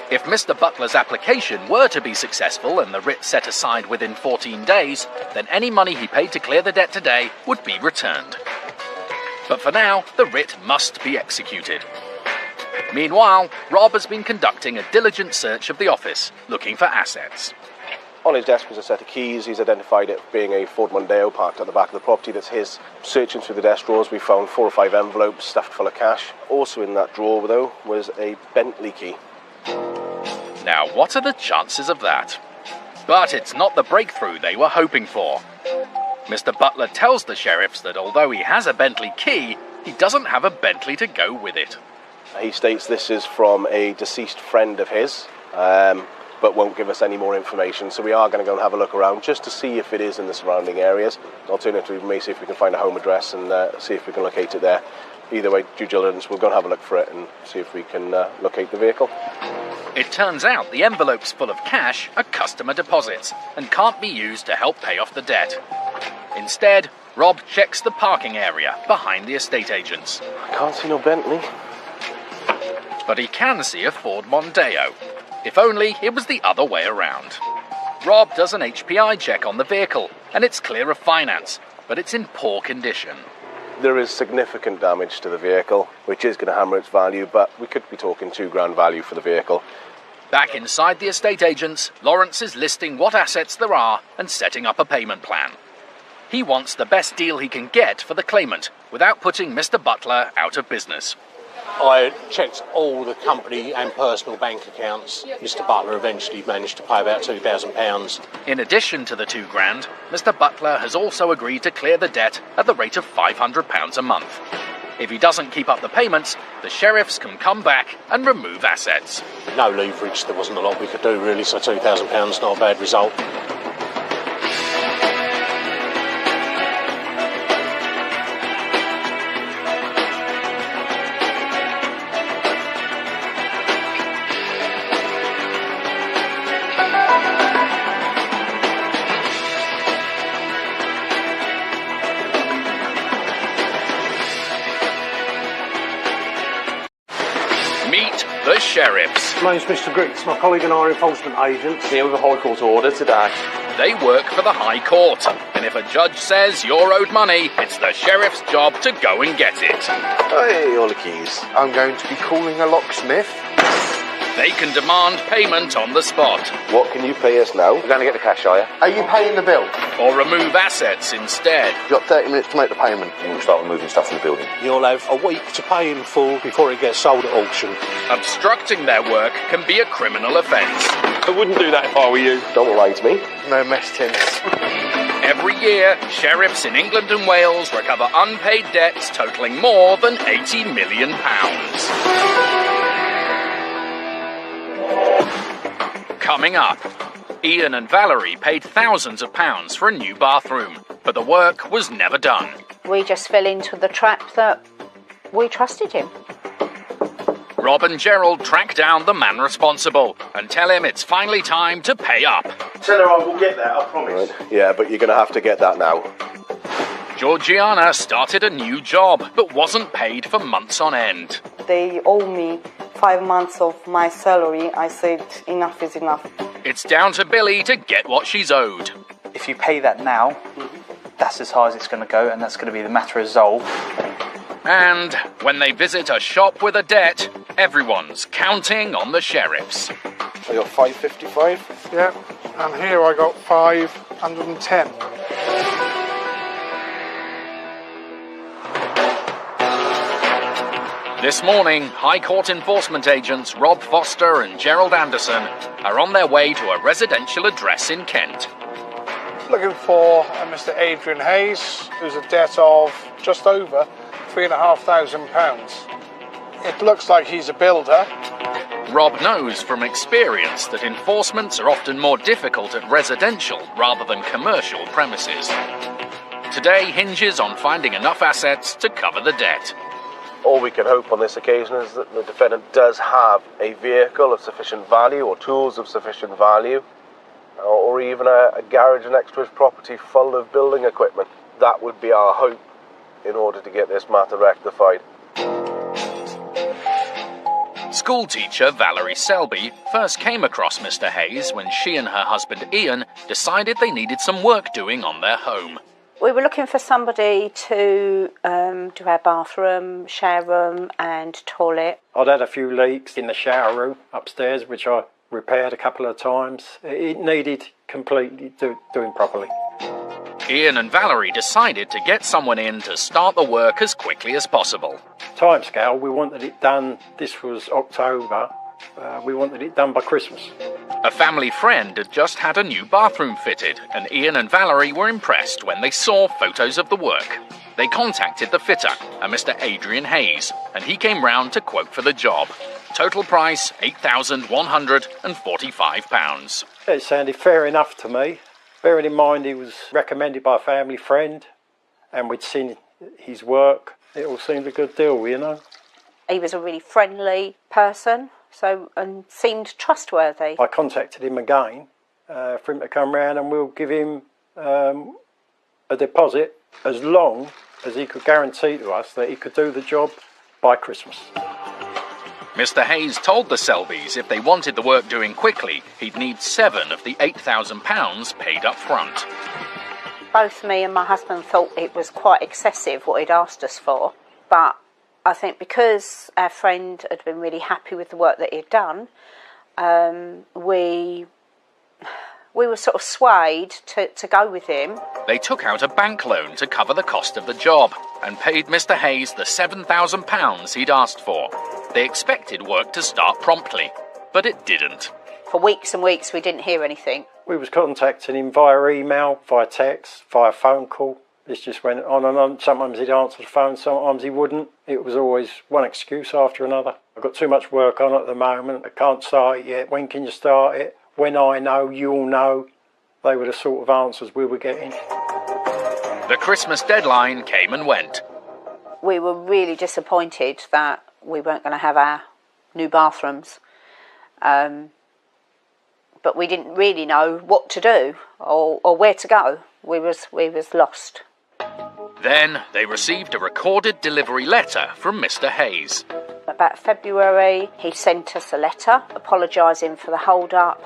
Speaker 1: If Mr. Butler's application were to be successful and the writ set aside within 14 days, then any money he paid to clear the debt today would be returned. But for now, the writ must be executed. Meanwhile, Rob has been conducting a diligent search of the office, looking for assets.
Speaker 16: On his desk was a set of keys. He's identified it being a Ford Mondeo parked at the back of the property. That's his. Searching through the desk drawers, we found 4 or 5 envelopes stuffed full of cash. Also in that drawer, though, was a Bentley key.
Speaker 1: Now, what are the chances of that? But it's not the breakthrough they were hoping for. Mr. Butler tells the sheriffs that although he has a Bentley key, he doesn't have a Bentley to go with it.
Speaker 16: He states this is from a deceased friend of his, but won't give us any more information. So we are going to go and have a look around just to see if it is in the surrounding areas. Alternatively, we may see if we can find a home address and see if we can locate it there. Either way, due diligence, we'll go and have a look for it and see if we can locate the vehicle.
Speaker 1: It turns out the envelopes full of cash are customer deposits and can't be used to help pay off the debt. Instead, Rob checks the parking area behind the estate agents.
Speaker 16: I can't see no Bentley.
Speaker 1: But he can see a Ford Mondeo. If only it was the other way around. Rob does an HPI check on the vehicle, and it's clear of finance, but it's in poor condition.
Speaker 16: There is significant damage to the vehicle, which is going to hammer its value, but we could be talking £2,000 value for the vehicle.
Speaker 1: Back inside the estate agents, Lawrence is listing what assets there are and setting up a payment plan. He wants the best deal he can get for the claimant without putting Mr. Butler out of business.
Speaker 2: I checked all the company and personal bank accounts. Mr. Butler eventually managed to pay about £2,000.
Speaker 1: In addition to the £2,000, Mr. Butler has also agreed to clear the debt at the rate of £500 a month. If he doesn't keep up the payments, the sheriffs can come back and remove assets.
Speaker 2: No leverage, there wasn't a lot we could do really, so £2,000 not a bad result.
Speaker 1: The sheriffs.
Speaker 2: My name's Mr. Grix. My colleague and I are enforcement agents.
Speaker 3: Here with a High Court order today.
Speaker 1: They work for the High Court, and if a judge says you're owed money, it's the sheriff's job to go and get it.
Speaker 4: Hey, all the keys. I'm going to be calling a locksmith.
Speaker 1: They can demand payment on the spot.
Speaker 16: What can you pay us now? We're going to get the cash, are you?
Speaker 4: Are you paying the bill?
Speaker 1: Or remove assets instead.
Speaker 4: You've got 30 minutes to make the payment.
Speaker 16: And we'll start removing stuff from the building.
Speaker 2: You'll have a week to pay in full before it gets sold at auction.
Speaker 1: Obstructing their work can be a criminal offence.
Speaker 3: I wouldn't do that if I were you.
Speaker 16: Don't lie to me.
Speaker 4: No mess tins.
Speaker 1: Every year, sheriffs in England and Wales recover unpaid debts totalling more than £80 million. Coming up, Ian and Valerie paid thousands of pounds for a new bathroom, but the work was never done.
Speaker 18: We just fell into the trap that we trusted him.
Speaker 1: Rob and Gerald track down the man responsible and tell him it's finally time to pay up.
Speaker 16: Tell her I will get that, I promise. Right. Yeah, but you're going to have to get that now.
Speaker 1: Georgiana started a new job, but wasn't paid for months on end.
Speaker 19: They owe me
Speaker 17: 5 months of my salary, I said enough is enough.
Speaker 1: It's down to Billy to get what she's owed.
Speaker 14: If you pay that now, that's as high as it's going to go, and that's going to be the matter resolved.
Speaker 1: And when they visit a shop with a debt, everyone's counting on the sheriffs.
Speaker 16: I got 555.
Speaker 15: Yeah, and here I got 510.
Speaker 1: This morning, High Court enforcement agents Rob Foster and Gerald Anderson are on their way to a residential address in Kent.
Speaker 15: Looking for Mr. Adrian Hayes, who's a debt of just over £3,500. It looks like he's a builder.
Speaker 1: Rob knows from experience that enforcements are often more difficult at residential rather than commercial premises. Today hinges on finding enough assets to cover the debt.
Speaker 16: All we can hope on this occasion is that the defendant does have a vehicle of sufficient value or tools of sufficient value, or even a garage next to his property full of building equipment. That would be our hope in order to get this matter rectified.
Speaker 1: Schoolteacher Valerie Selby first came across Mr. Hayes when she and her husband Ian decided they needed some work doing on their home.
Speaker 18: We were looking for somebody to do our bathroom, shower room and toilet.
Speaker 19: I'd had a few leaks in the shower room upstairs, which I repaired a couple of times. It needed completely doing properly.
Speaker 1: Ian and Valerie decided to get someone in to start the work as quickly as possible.
Speaker 19: Timescale, we wanted it done, this was October, we wanted it done by Christmas.
Speaker 1: A family friend had just had a new bathroom fitted, and Ian and Valerie were impressed when they saw photos of the work. They contacted the fitter, a Mr. Adrian Hayes, and he came round to quote for the job. Total price £8,145.
Speaker 19: It sounded fair enough to me. Bearing in mind he was recommended by a family friend and we'd seen his work, it all seemed a good deal, you know.
Speaker 18: He was a really friendly person, and seemed trustworthy.
Speaker 19: I contacted him again for him to come round and we'll give him a deposit as long as he could guarantee to us that he could do the job by Christmas.
Speaker 1: Mr. Hayes told the Selbys if they wanted the work doing quickly, he'd need 7 of the £8,000 paid up front.
Speaker 18: Both me and my husband thought it was quite excessive what he'd asked us for, but I think because our friend had been really happy with the work that he'd done, we were sort of swayed to go with him.
Speaker 1: They took out a bank loan to cover the cost of the job and paid Mr. Hayes the £7,000 he'd asked for. They expected work to start promptly, but it didn't.
Speaker 18: For weeks and weeks we didn't hear anything.
Speaker 19: We was contacting him via email, via text, via phone call. This just went on and on. Sometimes he'd answer the phone, sometimes he wouldn't. It was always one excuse after another. I've got too much work on at the moment. I can't start it yet. When can you start it? When I know, you'll know. They were the sort of answers we were getting.
Speaker 1: The Christmas deadline came and went.
Speaker 18: We were really disappointed that we weren't going to have our new bathrooms. But we didn't really know what to do or where to go. We was lost.
Speaker 1: Then they received a recorded delivery letter from Mr. Hayes.
Speaker 18: About February, he sent us a letter apologising for the hold-up,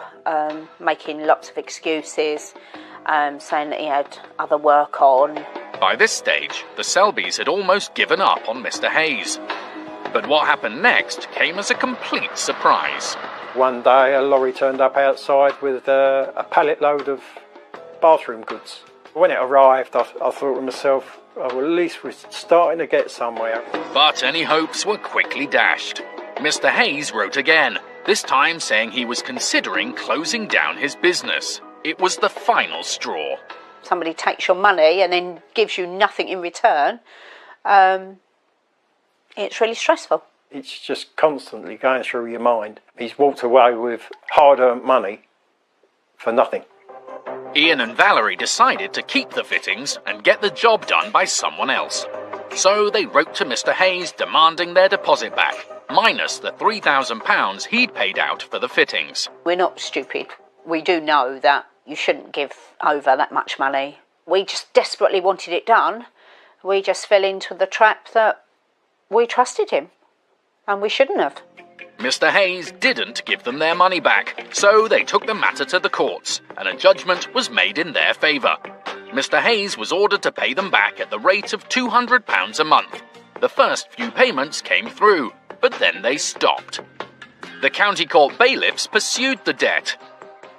Speaker 18: making lots of excuses, saying that he had other work on.
Speaker 1: By this stage, the Selbys had almost given up on Mr. Hayes. But what happened next came as a complete surprise.
Speaker 19: One day a lorry turned up outside with a pallet load of bathroom goods. When it arrived, I thought to myself, oh, well, at least we're starting to get somewhere.
Speaker 1: But any hopes were quickly dashed. Mr. Hayes wrote again, this time saying he was considering closing down his business. It was the final straw.
Speaker 18: Somebody takes your money and then gives you nothing in return. It's really stressful.
Speaker 19: It's just constantly going through your mind. He's walked away with hard-earned money for nothing.
Speaker 1: Ian and Valerie decided to keep the fittings and get the job done by someone else. So they wrote to Mr. Hayes demanding their deposit back, minus the £3,000 he'd paid out for the fittings.
Speaker 18: We're not stupid. We do know that you shouldn't give over that much money. We just desperately wanted it done. We just fell into the trap that we trusted him, and we shouldn't have.
Speaker 1: Mr. Hayes didn't give them their money back, so they took the matter to the courts, and a judgment was made in their favour. Mr. Hayes was ordered to pay them back at the rate of £200 a month. The first few payments came through, but then they stopped. The county court bailiffs pursued the debt.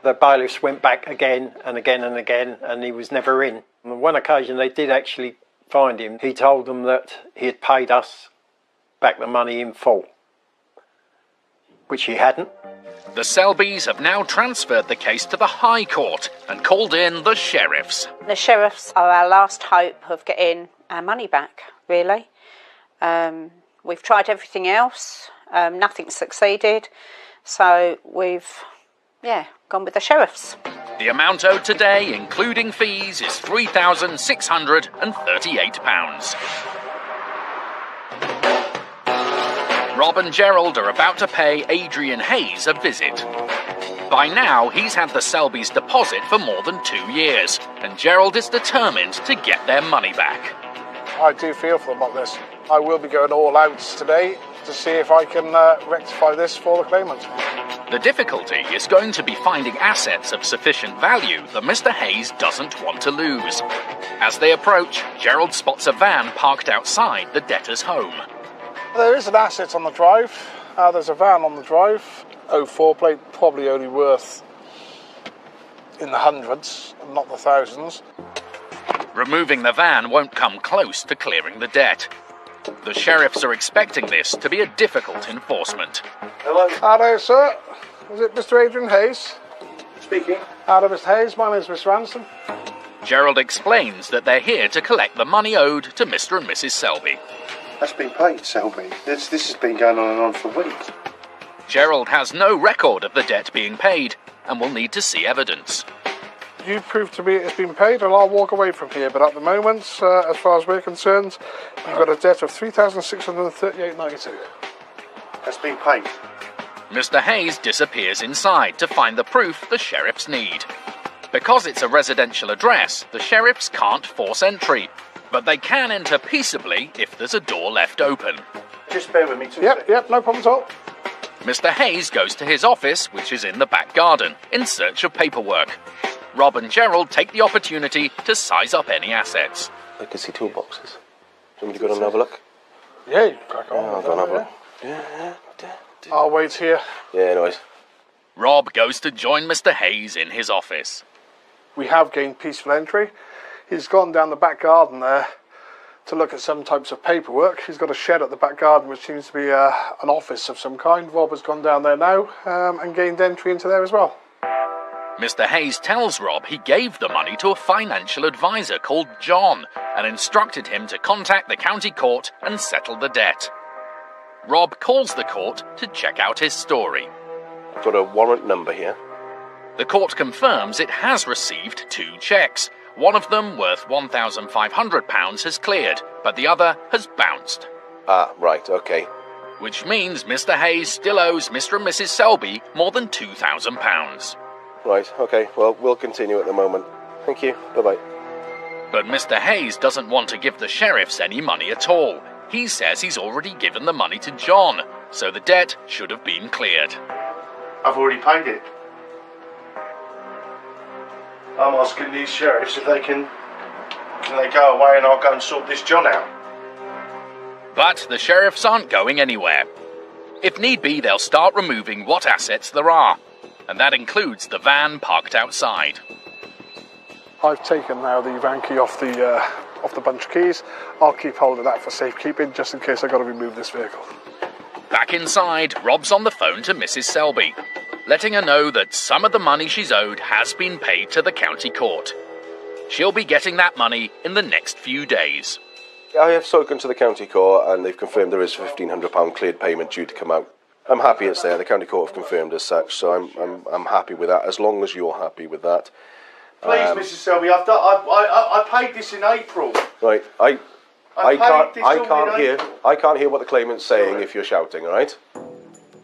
Speaker 19: The bailiffs went back again and again and again, and he was never in. On one occasion they did actually find him. He told them that he had paid us back the money in full, which he hadn't.
Speaker 1: The Selbys have now transferred the case to the High Court and called in the sheriffs.
Speaker 18: The sheriffs are our last hope of getting our money back, really. We've tried everything else, nothing's succeeded, so we've, gone with the sheriffs.
Speaker 1: The amount owed today, including fees, is £3,638. Rob and Gerald are about to pay Adrian Hayes a visit. By now, he's had the Selbys' deposit for more than 2 years, and Gerald is determined to get their money back.
Speaker 15: I do feel for them like this. I will be going all out today to see if I can rectify this for the claimant.
Speaker 1: The difficulty is going to be finding assets of sufficient value that Mr. Hayes doesn't want to lose. As they approach, Gerald spots a van parked outside the debtor's home.
Speaker 15: There is an asset on the drive. There's a van on the drive. 04 plate, probably only worth in the hundreds, not the thousands.
Speaker 1: Removing the van won't come close to clearing the debt. The sheriffs are expecting this to be a difficult enforcement.
Speaker 15: Hello. Hello, sir. Is it Mr. Adrian Hayes?
Speaker 4: Speaking.
Speaker 15: Hello, Mr. Hayes. My name's Mr. Ransom.
Speaker 1: Gerald explains that they're here to collect the money owed to Mr. and Mrs. Selby.
Speaker 4: That's been paid, Selby. This has been going on and on for weeks.
Speaker 1: Gerald has no record of the debt being paid and will need to see evidence.
Speaker 15: You prove to me it's been paid and I'll walk away from here, but at the moment, as far as we're concerned, you've got a debt of £3,638.92.
Speaker 4: That's been paid.
Speaker 1: Mr. Hayes disappears inside to find the proof the sheriffs need. Because it's a residential address, the sheriffs can't force entry, but they can enter peaceably if there's a door left open.
Speaker 4: Just bear with me.
Speaker 15: Yep, no problem at all.
Speaker 1: Mr. Hayes goes to his office, which is in the back garden, in search of paperwork. Rob and Gerald take the opportunity to size up any assets.
Speaker 16: I can see toolboxes. Do you want me to go down and have a look?
Speaker 15: Yeah, you can crack on.
Speaker 16: I'll go and have a look.
Speaker 15: I'll wait here.
Speaker 16: Yeah, anyways.
Speaker 1: Rob goes to join Mr. Hayes in his office.
Speaker 15: We have gained peaceful entry. He's gone down the back garden there to look at some types of paperwork. He's got a shed at the back garden which seems to be an office of some kind. Rob has gone down there now and gained entry into there as well.
Speaker 1: Mr. Hayes tells Rob he gave the money to a financial advisor called John and instructed him to contact the county court and settle the debt. Rob calls the court to check out his story.
Speaker 16: I've got a warrant number here.
Speaker 1: The court confirms it has received 2 cheques. One of them, worth £1,500, has cleared, but the other has bounced.
Speaker 16: Ah, right, okay.
Speaker 1: Which means Mr. Hayes still owes Mr. and Mrs. Selby more than £2,000.
Speaker 16: Right, okay, well, we'll continue at the moment. Thank you, bye-bye.
Speaker 1: But Mr. Hayes doesn't want to give the sheriffs any money at all. He says he's already given the money to John, so the debt should have been cleared.
Speaker 4: I've already paid it. I'm asking these sheriffs if they can they go away and I'll go and sort this John out.
Speaker 1: But the sheriffs aren't going anywhere. If need be, they'll start removing what assets there are, and that includes the van parked outside.
Speaker 15: I've taken now the van key off the bunch of keys. I'll keep hold of that for safekeeping, just in case I've got to remove this vehicle.
Speaker 1: Back inside, Rob's on the phone to Mrs. Selby, letting her know that some of the money she's owed has been paid to the county court. She'll be getting that money in the next few days.
Speaker 16: I have spoken to the county court and they've confirmed there is a £1,500 cleared payment due to come out. I'm happy it's there. The county court have confirmed as such, so I'm happy with that, as long as you're happy with that.
Speaker 4: Please, Mrs. Selby, I paid this in April.
Speaker 16: Right, I can't hear what the claimant's saying if you're shouting, all right?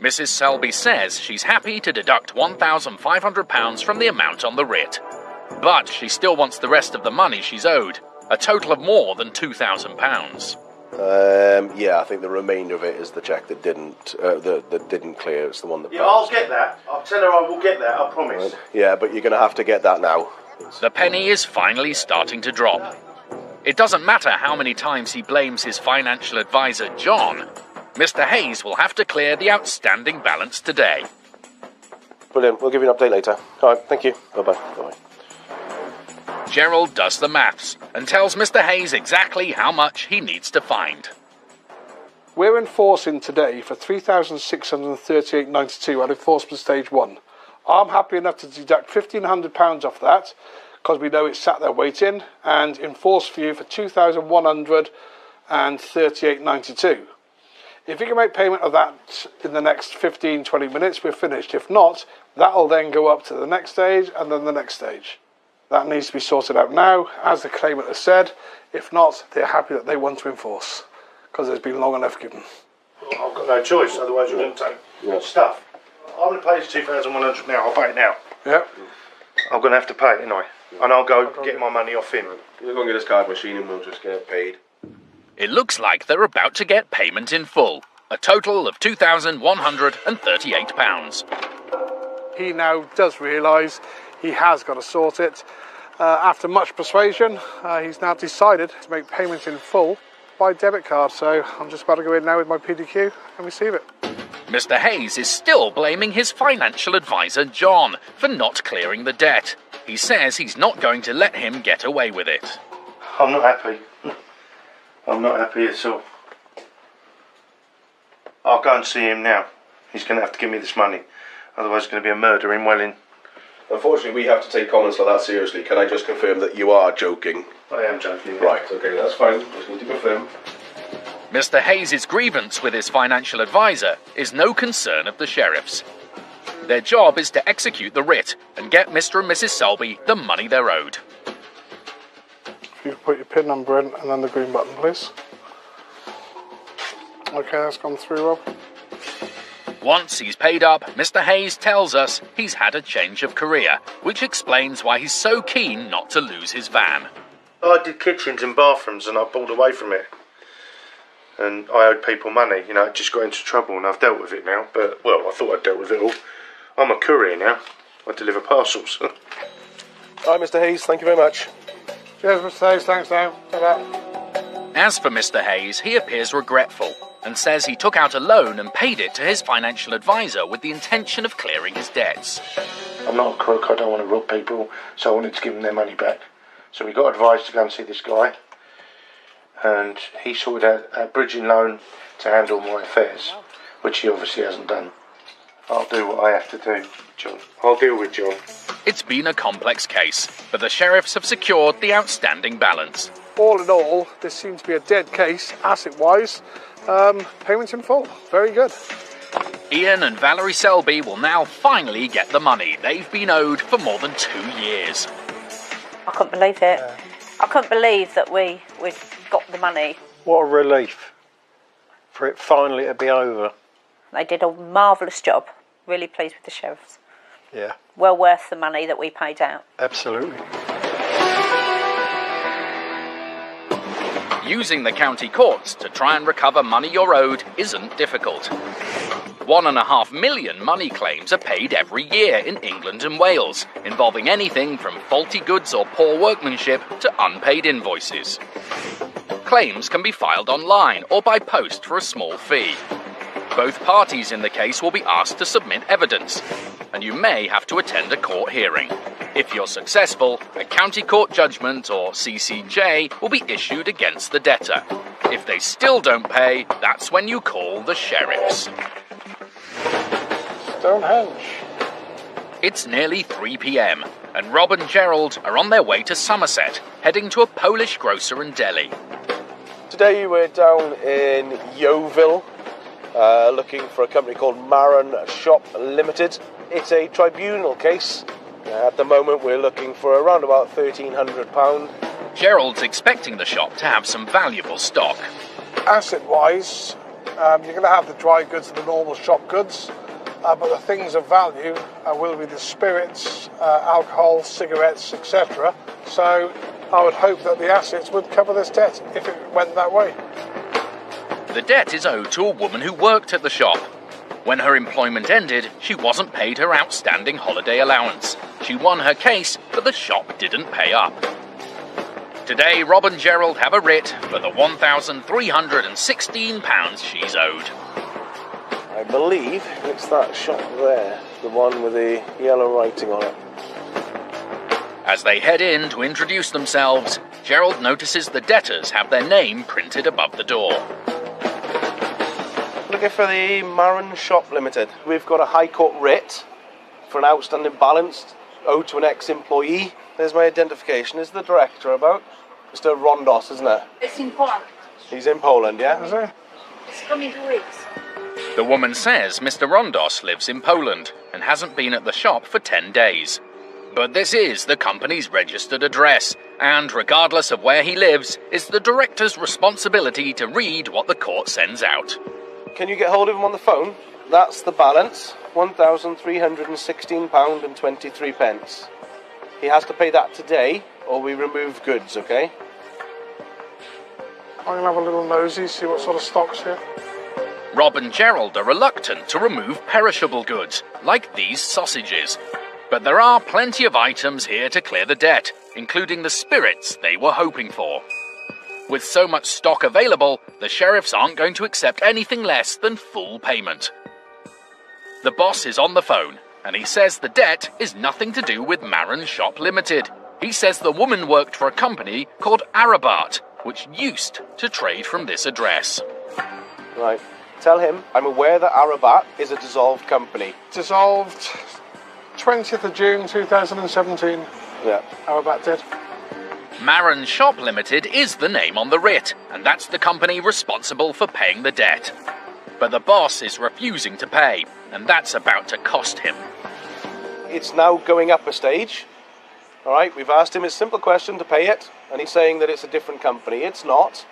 Speaker 1: Mrs. Selby says she's happy to deduct £1,500 from the amount on the writ. But she still wants the rest of the money she's owed, a total of more than £2,000.
Speaker 16: Yeah, I think the remainder of it is the cheque that didn't clear. It's the one that.
Speaker 4: Yeah, I'll get that. I'll tell her I will get that. I promise.
Speaker 16: Right. Yeah, but you're going to have to get that now.
Speaker 1: The penny is finally starting to drop. It doesn't matter how many times he blames his financial advisor, John. Mr. Hayes will have to clear the outstanding balance today.
Speaker 16: Brilliant. We'll give you an update later. All right, thank you. Bye-bye. Bye-bye.
Speaker 1: Gerald does the maths and tells Mr. Hayes exactly how much he needs to find.
Speaker 15: We're enforcing today for £3,638.92 at enforcement stage 1. I'm happy enough to deduct £1,500 off that because we know it's sat there waiting, and enforce for you for £2,138.92. If you can make payment of that in the next 15-20 minutes, we're finished. If not, that'll then go up to the next stage and then the next stage. That needs to be sorted out now, as the claimant has said. If not, they're happy that they want to enforce, because it's been long enough given.
Speaker 4: Well, I've got no choice, otherwise you're going to take stuff. I'm going to pay this $2,100 now. I'll pay it now.
Speaker 15: Yeah.
Speaker 4: I'm going to have to pay it, ain't I? And I'll go get my money off him.
Speaker 16: We'll go and get his card machine and we'll just get it paid.
Speaker 1: It looks like they're about to get payment in full, a total of £2,138.
Speaker 15: He now does realise he has got to sort it. After much persuasion, he's now decided to make payment in full by debit card. So I'm just about to go in now with my PDQ and receive it.
Speaker 1: Mr. Hayes is still blaming his financial advisor, John, for not clearing the debt. He says he's not going to let him get away with it.
Speaker 4: I'm not happy. I'm not happy at all. I'll go and see him now. He's going to have to give me this money. Otherwise it's going to be a murder in Welling.
Speaker 16: Unfortunately, we have to take comments like that seriously. Can I just confirm that you are joking?
Speaker 4: I am joking. Yeah.
Speaker 16: Right, okay, that's fine. Just need to confirm.
Speaker 1: Mr. Hayes' grievance with his financial advisor is no concern of the sheriff's. Their job is to execute the writ and get Mr. and Mrs. Selby the money they're owed.
Speaker 15: If you put your PIN number in and then the green button, please. Okay, that's gone through, Rob.
Speaker 1: Once he's paid up, Mr. Hayes tells us he's had a change of career, which explains why he's so keen not to lose his van.
Speaker 4: I did kitchens and bathrooms and I pulled away from it. And I owed people money, you know, it just got into trouble and I've dealt with it now. But, well, I thought I'd dealt with it all. I'm a courier now. I deliver parcels.
Speaker 16: All right, Mr. Hayes, thank you very much.
Speaker 15: Cheers, Mr. Hayes, thanks now. Ta-da.
Speaker 1: As for Mr. Hayes, he appears regretful and says he took out a loan and paid it to his financial advisor with the intention of clearing his debts.
Speaker 4: I'm not a crook, I don't want to rob people, so I wanted to give them their money back. So we got advised to go and see this guy, and he sorted out a bridging loan to handle my affairs, which he obviously hasn't done. I'll do what I have to do, John. I'll deal with John.
Speaker 1: It's been a complex case, but the sheriffs have secured the outstanding balance.
Speaker 15: All in all, this seems to be a dead case, asset-wise. Payment in full. Very good.
Speaker 1: Ian and Valerie Selby will now finally get the money they've been owed for more than 2 years.
Speaker 18: I couldn't believe it. I couldn't believe that we'd got the money.
Speaker 19: What a relief for it finally to be over.
Speaker 18: They did a marvellous job. Really pleased with the sheriffs.
Speaker 19: Yeah.
Speaker 18: Well worth the money that we paid out.
Speaker 19: Absolutely.
Speaker 1: Using the county courts to try and recover money you're owed isn't difficult. 1.5 million money claims are paid every year in England and Wales, involving anything from faulty goods or poor workmanship to unpaid invoices. Claims can be filed online or by post for a small fee. Both parties in the case will be asked to submit evidence, and you may have to attend a court hearing. If you're successful, a county court judgment, or CCJ, will be issued against the debtor. If they still don't pay, that's when you call the sheriffs.
Speaker 15: Stonehenge.
Speaker 1: It's nearly 3 p.m, and Rob and Gerald are on their way to Somerset, heading to a Polish grocer and deli.
Speaker 16: Today we're down in Yeovil, looking for a company called Maran Shop Limited. It's a tribunal case. At the moment we're looking for around about £1,300.
Speaker 1: Gerald's expecting the shop to have some valuable stock.
Speaker 15: Asset-wise, you're going to have the dry goods and the normal shop goods, but the things of value will be the spirits, alcohol, cigarettes, etc. So I would hope that the assets would cover this debt if it went that way.
Speaker 1: The debt is owed to a woman who worked at the shop. When her employment ended, she wasn't paid her outstanding holiday allowance. She won her case, but the shop didn't pay up. Today, Rob and Gerald have a writ for the £1,316 she's owed.
Speaker 16: I believe it's that shop there, the one with the yellow writing on it.
Speaker 1: As they head in to introduce themselves, Gerald notices the debtors have their name printed above the door.
Speaker 16: Looking for the Marin Shop Limited. We've got a High Court writ for an outstanding balance owed to an ex-employee. There's my identification. Is the director about? Mr. Rondos, isn't it?
Speaker 20: It's in Poland.
Speaker 16: He's in Poland, yeah? Is he?
Speaker 20: It's coming 2 weeks.
Speaker 1: The woman says Mr. Rondos lives in Poland and hasn't been at the shop for 10 days. But this is the company's registered address, and regardless of where he lives, it's the director's responsibility to read what the court sends out.
Speaker 16: Can you get hold of him on the phone? That's the balance, £1,316.23. He has to pay that today, or we remove goods, okay?
Speaker 15: I'm going to have a little nosy, see what sort of stock's here.
Speaker 1: Rob and Gerald are reluctant to remove perishable goods, like these sausages. But there are plenty of items here to clear the debt, including the spirits they were hoping for. With so much stock available, the sheriffs aren't going to accept anything less than full payment. The boss is on the phone, and he says the debt is nothing to do with Marin Shop Limited. He says the woman worked for a company called Arabat, which used to trade from this address.
Speaker 16: Right. Tell him I'm aware that Arabat is a dissolved company.
Speaker 15: Dissolved 20th of June 2017.
Speaker 16: Yeah.
Speaker 15: Arabat did.
Speaker 1: Marin Shop Limited is the name on the writ, and that's the company responsible for paying the debt. But the boss is refusing to pay, and that's about to cost him.
Speaker 16: It's now going up a stage. All right, we've asked him a simple question to pay it, and he's saying that it's a different company. It's not.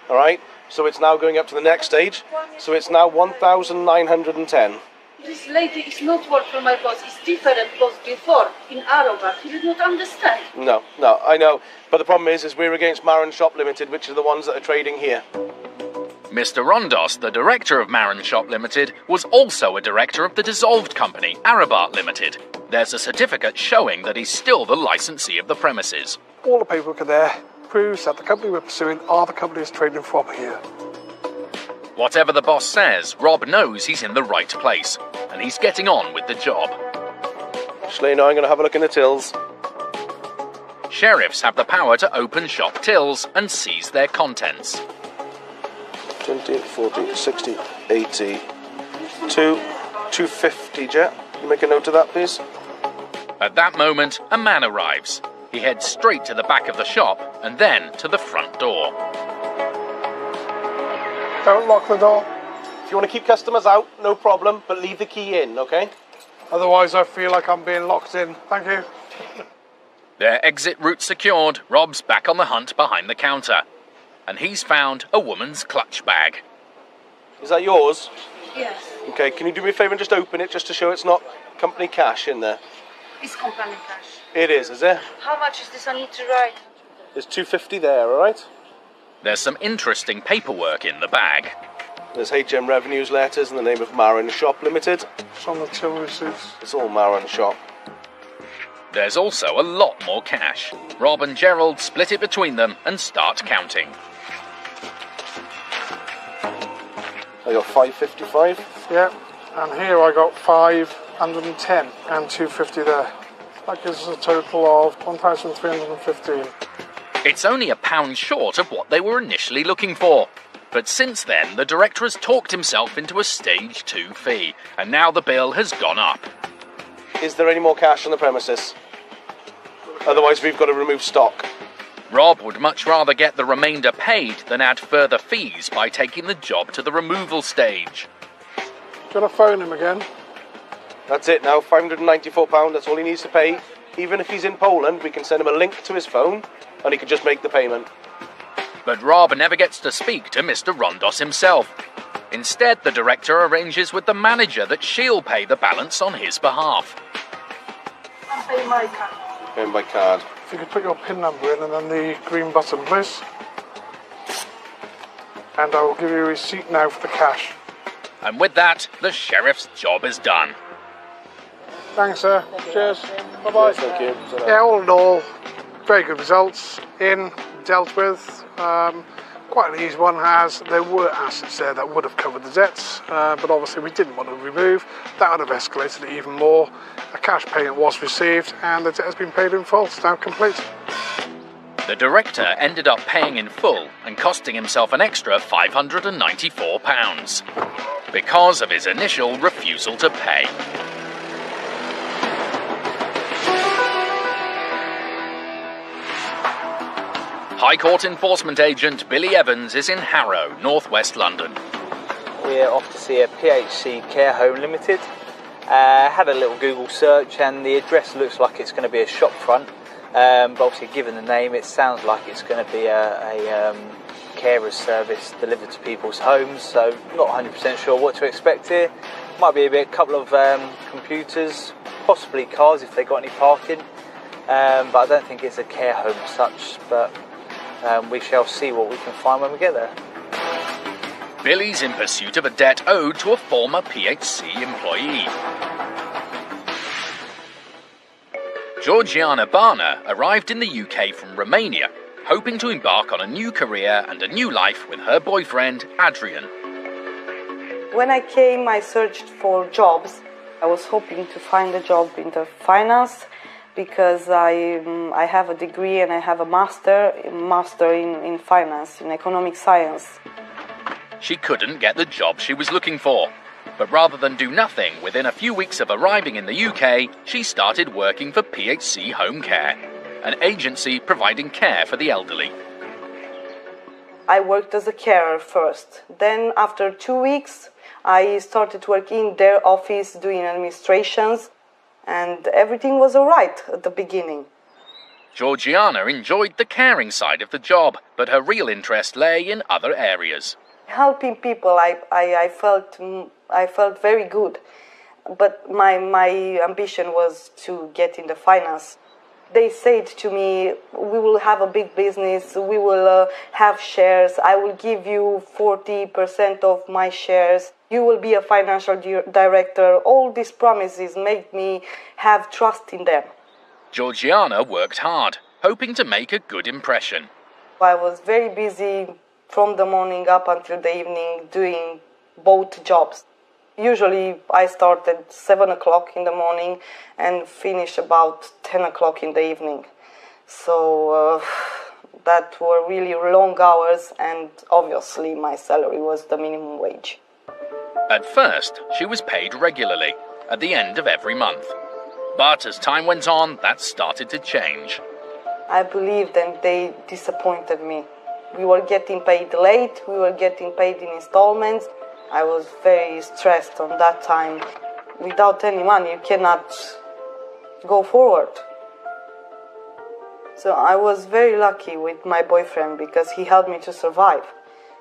Speaker 16: All right, so it's now going up to the next stage. So it's now 1,910.
Speaker 20: This lady is not work for my boss. It's different boss before in Arabat. You did not understand.
Speaker 16: No, I know. But the problem is we're against Marin Shop Limited, which are the ones that are trading here.
Speaker 1: Mr. Rondos, the director of Marin Shop Limited, was also a director of the dissolved company, Arabat Limited. There's a certificate showing that he's still the licensee of the premises.
Speaker 15: All the paperwork are there. Proves that the company we're pursuing are the companies trading from here.
Speaker 1: Whatever the boss says, Rob knows he's in the right place, and he's getting on with the job.
Speaker 16: Shalane, I'm going to have a look in the tills.
Speaker 1: Sheriffs have the power to open shop tills and seize their contents.
Speaker 16: 20, 40, 60, 80, 250, Jet. You make a note of that, please.
Speaker 1: At that moment, a man arrives. He heads straight to the back of the shop and then to the front door.
Speaker 15: Don't lock the door.
Speaker 16: If you want to keep customers out, no problem, but leave the key in, okay?
Speaker 15: Otherwise I feel like I'm being locked in. Thank you.
Speaker 1: Their exit route secured, Rob's back on the hunt behind the counter. And he's found a woman's clutch bag.
Speaker 16: Is that yours?
Speaker 20: Yes.
Speaker 16: Okay, can you do me a favour and just open it just to show it's not company cash in there?
Speaker 20: It's company cash.
Speaker 16: It is it?
Speaker 20: How much is this? I need to write.
Speaker 16: There's 250 there, alright?
Speaker 1: There's some interesting paperwork in the bag.
Speaker 16: There's HM Revenues letters in the name of Marin Shop Limited.
Speaker 15: It's on the till receipts.
Speaker 16: It's all Marin Shop.
Speaker 1: There's also a lot more cash. Rob and Gerald split it between them and start counting.
Speaker 16: I got 555.
Speaker 15: Yeah, and here I got 510 and 250 there. That gives us a total of 1,315.
Speaker 1: It's only £1 short of what they were initially looking for. But since then, the director has talked himself into a Stage 2 fee, and now the bill has gone up.
Speaker 16: Is there any more cash on the premises? Otherwise, we've got to remove stock.
Speaker 1: Rob would much rather get the remainder paid than add further fees by taking the job to the removal stage.
Speaker 15: Do you want to phone him again?
Speaker 16: That's it now, £594, that's all he needs to pay. Even if he's in Poland, we can send him a link to his phone, and he can just make the payment.
Speaker 1: But Rob never gets to speak to Mr. Rondos himself. Instead, the director arranges with the manager that she'll pay the balance on his behalf.
Speaker 20: I'm paying my card.
Speaker 16: Paying by card.
Speaker 15: If you could put your PIN number in and then the green button, please. and I will give you a receipt now for the cash.
Speaker 1: And with that, the sheriff's job is done.
Speaker 15: Thanks, sir. Cheers. Bye-bye.
Speaker 16: Thank you.
Speaker 15: Yeah, all in all, very good results. Dealt with. Quite an easy one, as there were assets there that would have covered the debts, but obviously we didn't want to remove. That would have escalated it even more. A cash payment was received and the debt has been paid in full. It's now complete.
Speaker 1: The director ended up paying in full and costing himself an extra £594 because of his initial refusal to pay. High Court enforcement agent Billy Evans is in Harrow, northwest London.
Speaker 14: We're off to see a PHC Care Home Limited. Had a little Google search and the address looks like it's going to be a shop front. But obviously, given the name, it sounds like it's going to be a carer's service delivered to people's homes. So not 100% sure what to expect here. Might be a couple of computers, possibly cars if they got any parking. But I don't think it's a care home as such. But we shall see what we can find when we get there.
Speaker 1: Billy's in pursuit of a debt owed to a former PHC employee. Georgiana Barner arrived in the UK from Romania, hoping to embark on a new career and a new life with her boyfriend, Adrian.
Speaker 17: When I came, I searched for jobs. I was hoping to find a job in the finance because I have a degree and I have a master in finance, in economic science.
Speaker 1: She couldn't get the job she was looking for. But rather than do nothing, within a few weeks of arriving in the UK, she started working for PHC Home Care, an agency providing care for the elderly.
Speaker 17: I worked as a carer first. Then after 2 weeks, I started working in their office doing administrations, and everything was all right at the beginning.
Speaker 1: Georgiana enjoyed the caring side of the job, but her real interest lay in other areas.
Speaker 17: Helping people, I felt very good, but my ambition was to get in the finance. They said to me, we will have a big business, we will have shares, I will give you 40% of my shares, you will be a financial director. All these promises made me have trust in them.
Speaker 1: Georgiana worked hard, hoping to make a good impression.
Speaker 17: I was very busy from the morning up until the evening doing both jobs. Usually I start at 7 o'clock in the morning and finish about 10 o'clock in the evening. So that were really long hours, and obviously my salary was the minimum wage.
Speaker 1: At first, she was paid regularly, at the end of every month. But as time went on, that started to change.
Speaker 17: I believe that they disappointed me. We were getting paid late, we were getting paid in installments. I was very stressed on that time. Without any money, you cannot go forward. So I was very lucky with my boyfriend because he helped me to survive.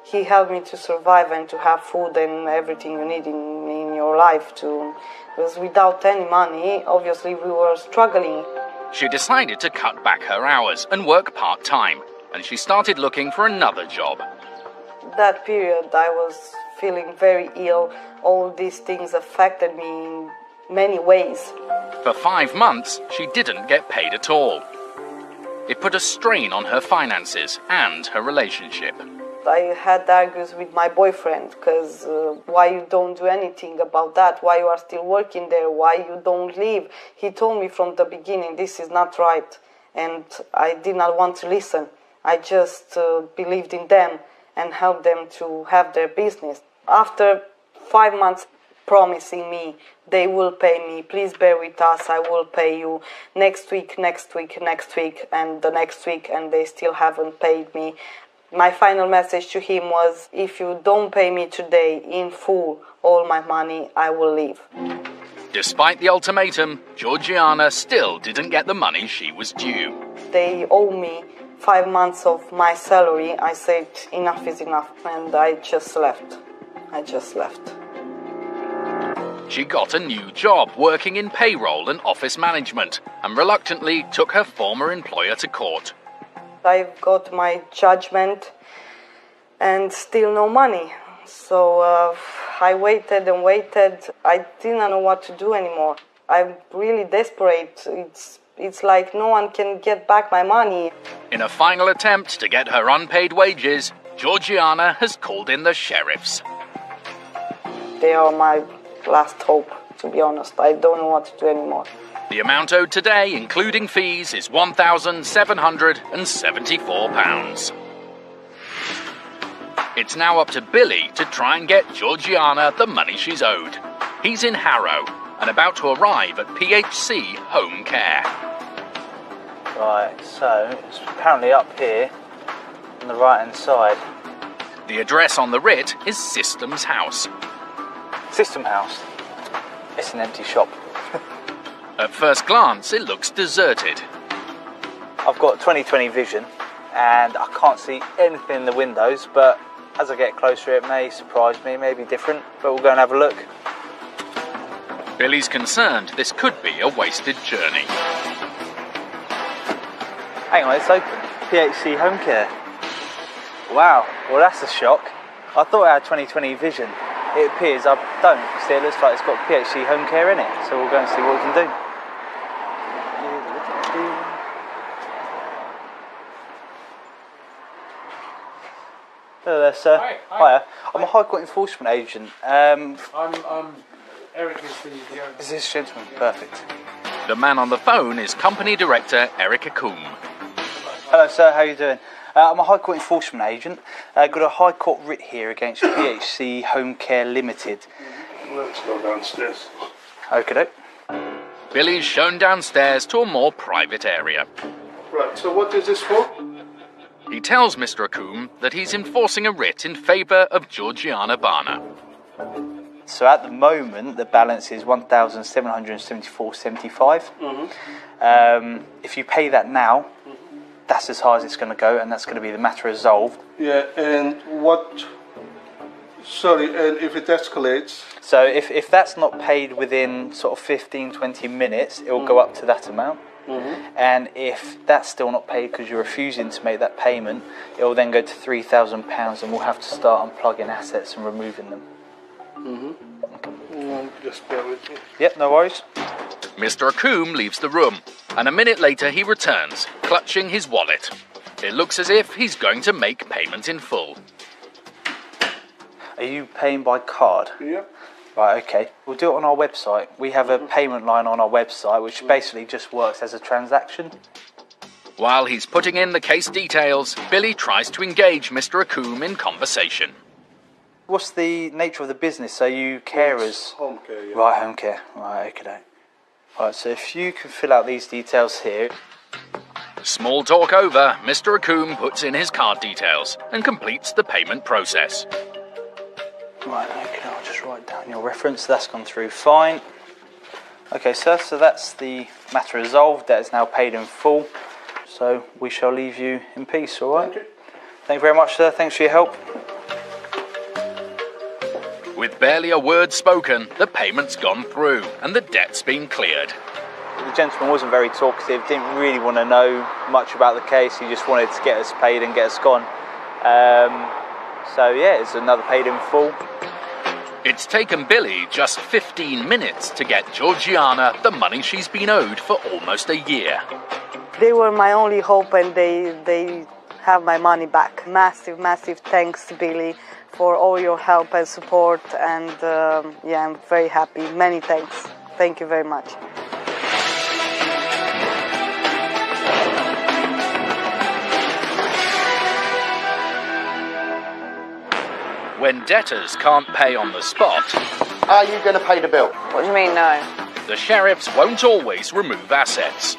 Speaker 17: He helped me to survive and to have food and everything you need in your life. Because without any money, obviously we were struggling.
Speaker 1: She decided to cut back her hours and work part-time, and she started looking for another job.
Speaker 17: That period I was feeling very ill. All these things affected me in many ways.
Speaker 1: For 5 months, she didn't get paid at all. It put a strain on her finances and her relationship.
Speaker 17: I had arguments with my boyfriend because why you don't do anything about that, why you are still working there, why you don't leave. He told me from the beginning this is not right, and I did not want to listen. I just believed in them and helped them to have their business. After 5 months promising me they will pay me, please bear with us, I will pay you next week, and the next week, and they still haven't paid me. My final message to him was, if you don't pay me today in full all my money, I will leave.
Speaker 1: Despite the ultimatum, Georgiana still didn't get the money she was due.
Speaker 17: They owe me 5 months of my salary. I said enough is enough, and I just left.
Speaker 1: She got a new job working in payroll and office management, and reluctantly took her former employer to court.
Speaker 17: I got my judgment. and still no money. So I waited and waited. I didn't know what to do anymore. I'm really desperate. It's like no one can get back my money.
Speaker 1: In a final attempt to get her unpaid wages, Georgiana has called in the sheriffs.
Speaker 17: They are my last hope, to be honest. I don't know what to do anymore.
Speaker 1: The amount owed today, including fees, is £1,774. It's now up to Billy to try and get Georgiana the money she's owed. He's in Harrow and about to arrive at PHC Home Care.
Speaker 14: Right, so it's apparently up here on the right-hand side.
Speaker 1: The address on the writ is Systems House.
Speaker 14: System House. It's an empty shop.
Speaker 1: At first glance, it looks deserted.
Speaker 14: I've got 20/20 vision and I can't see anything in the windows, but as I get closer it may surprise me, may be different, but we'll go and have a look.
Speaker 1: Billy's concerned this could be a wasted journey.
Speaker 14: Hang on, it's open. PHC Home Care. Wow, well that's a shock. I thought I had 20/20 vision. It appears I don't. See, it looks like it's got PHC Home Care in it, so we'll go and see what we can do. Hello there, sir.
Speaker 15: Hi.
Speaker 14: Hiya. I'm a High Court enforcement agent.
Speaker 15: I'm Eric is the owner.
Speaker 14: Is this gentleman? Perfect.
Speaker 1: The man on the phone is Company Director Eric Acombe.
Speaker 14: Hello, sir. How are you doing? I'm a High Court enforcement agent. Got a High Court writ here against PHC Home Care Limited.
Speaker 15: Let's go downstairs.
Speaker 14: Okay.
Speaker 1: Billy's shown downstairs to a more private area.
Speaker 15: Right, so what is this for?
Speaker 1: He tells Mr. Acombe that he's enforcing a writ in favour of Georgiana Barner.
Speaker 14: So at the moment, the balance is £1,774.75. If you pay that now, that's as high as it's going to go, and that's going to be the matter resolved.
Speaker 15: Yeah, and what... Sorry, and if it escalates...
Speaker 14: So if that's not paid within sort of 15, 20 minutes, it will go up to that amount. And if that's still not paid because you're refusing to make that payment, it will then go to £3,000 and we'll have to start unplugging assets and removing them.
Speaker 15: Just bear with me.
Speaker 14: Yep, no worries.
Speaker 1: Mr. Acombe leaves the room, and a minute later he returns, clutching his wallet. It looks as if he's going to make payment in full.
Speaker 14: Are you paying by card?
Speaker 15: Yep.
Speaker 14: Right, okay. We'll do it on our website. We have a payment line on our website which basically just works as a transaction.
Speaker 1: While he's putting in the case details, Billy tries to engage Mr. Acombe in conversation.
Speaker 14: What's the nature of the business? So you carers?
Speaker 15: Home care, yeah.
Speaker 14: Right, home care. Right, okay. Right, so if you can fill out these details here.
Speaker 1: Small talk over, Mr. Acombe puts in his card details and completes the payment process.
Speaker 14: Right, okay, I'll just write down your reference. That's gone through fine. Okay, sir, so that's the matter resolved. That is now paid in full. So we shall leave you in peace, all right? Thank you very much, sir. Thanks for your help.
Speaker 1: With barely a word spoken, the payment's gone through and the debt's been cleared.
Speaker 14: The gentleman wasn't very talkative, didn't really want to know much about the case. He just wanted to get us paid and get us gone. So yeah, it's another paid in full.
Speaker 1: It's taken Billy just 15 minutes to get Georgiana the money she's been owed for almost a year.
Speaker 17: They were my only hope, and they have my money back. Massive, massive thanks, Billy, for all your help and support, and yeah, I'm very happy. Many thanks. Thank you very much.
Speaker 1: When debtors can't pay on the spot...
Speaker 4: Are you going to pay the bill?
Speaker 18: What do you mean, no?
Speaker 1: The sheriffs won't always remove assets.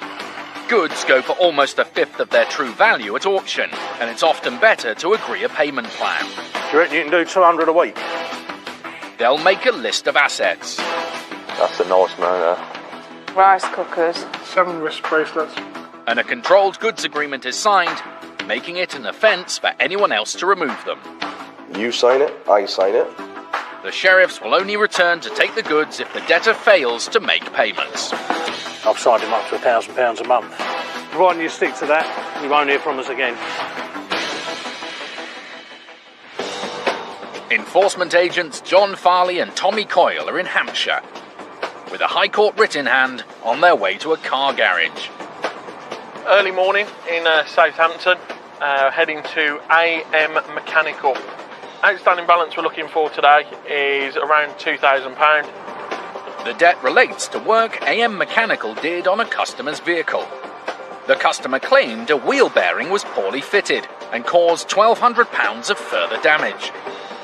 Speaker 1: Goods go for almost a fifth of their true value at auction, and it's often better to agree a payment plan.
Speaker 2: Do you reckon you can do 200 a week?
Speaker 1: They'll make a list of assets.
Speaker 3: That's a nice man,
Speaker 18: Rice cookers.
Speaker 15: 7 wrist bracelets.
Speaker 1: And a controlled goods agreement is signed, making it an offence for anyone else to remove them.
Speaker 7: You sign it, I sign it.
Speaker 1: The sheriffs will only return to take the goods if the debtor fails to make payments.
Speaker 2: I've signed him up to £1,000 a month. Providing you stick to that, you won't hear from us again.
Speaker 1: Enforcement agents John Farley and Tommy Coyle are in Hampshire, with a High Court writ in hand, on their way to a car garage.
Speaker 21: Early morning in Southampton, heading to AM Mechanical. Outstanding balance we're looking for today is around £2,000.
Speaker 1: The debt relates to work AM Mechanical did on a customer's vehicle. The customer claimed a wheel bearing was poorly fitted and caused £1,200 of further damage.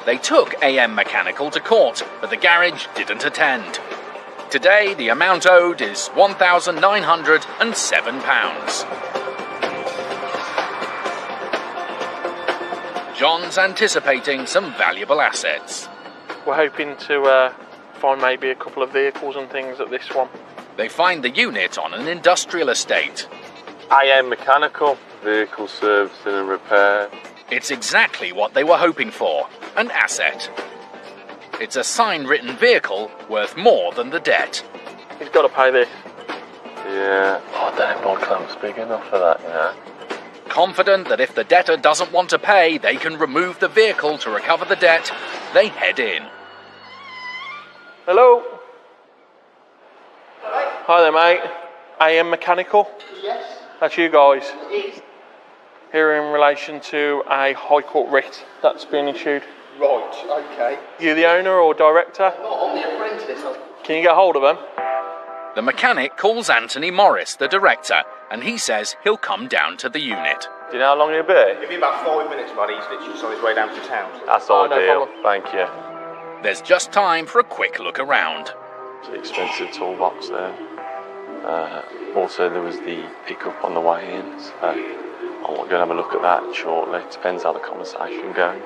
Speaker 1: They took AM Mechanical to court, but the garage didn't attend. Today, the amount owed is £1,907. John's anticipating some valuable assets.
Speaker 21: We're hoping to find maybe a couple of vehicles and things at this one.
Speaker 1: They find the unit on an industrial estate.
Speaker 3: AM Mechanical, vehicle servicing and repair.
Speaker 1: It's exactly what they were hoping for, an asset. It's a sign-written vehicle worth more than the debt.
Speaker 21: He's got to pay this.
Speaker 3: Yeah, I don't know if my clamp's big enough for that, you know.
Speaker 1: Confident that if the debtor doesn't want to pay, they can remove the vehicle to recover the debt, they head in.
Speaker 21: Hello? Hi there, mate. AM Mechanical?
Speaker 15: Yes.
Speaker 21: That's you guys? Here in relation to a High Court writ that's been issued.
Speaker 15: Right, okay.
Speaker 21: You the owner or director?
Speaker 15: I'm the apprentice.
Speaker 21: Can you get hold of him?
Speaker 1: The mechanic calls Anthony Morris, the director, and he says he'll come down to the unit.
Speaker 3: Do you know how long he'll be?
Speaker 22: It'll be about 5 minutes, buddy. He's literally just on his way down to town.
Speaker 3: That's
Speaker 21: no
Speaker 3: ideal.
Speaker 21: problem.
Speaker 3: Thank you.
Speaker 1: There's just time for a quick look around.
Speaker 3: It's an expensive toolbox there. Also, there was the pickup on the way in, so I'll go and have a look at that shortly. Depends how the conversation goes.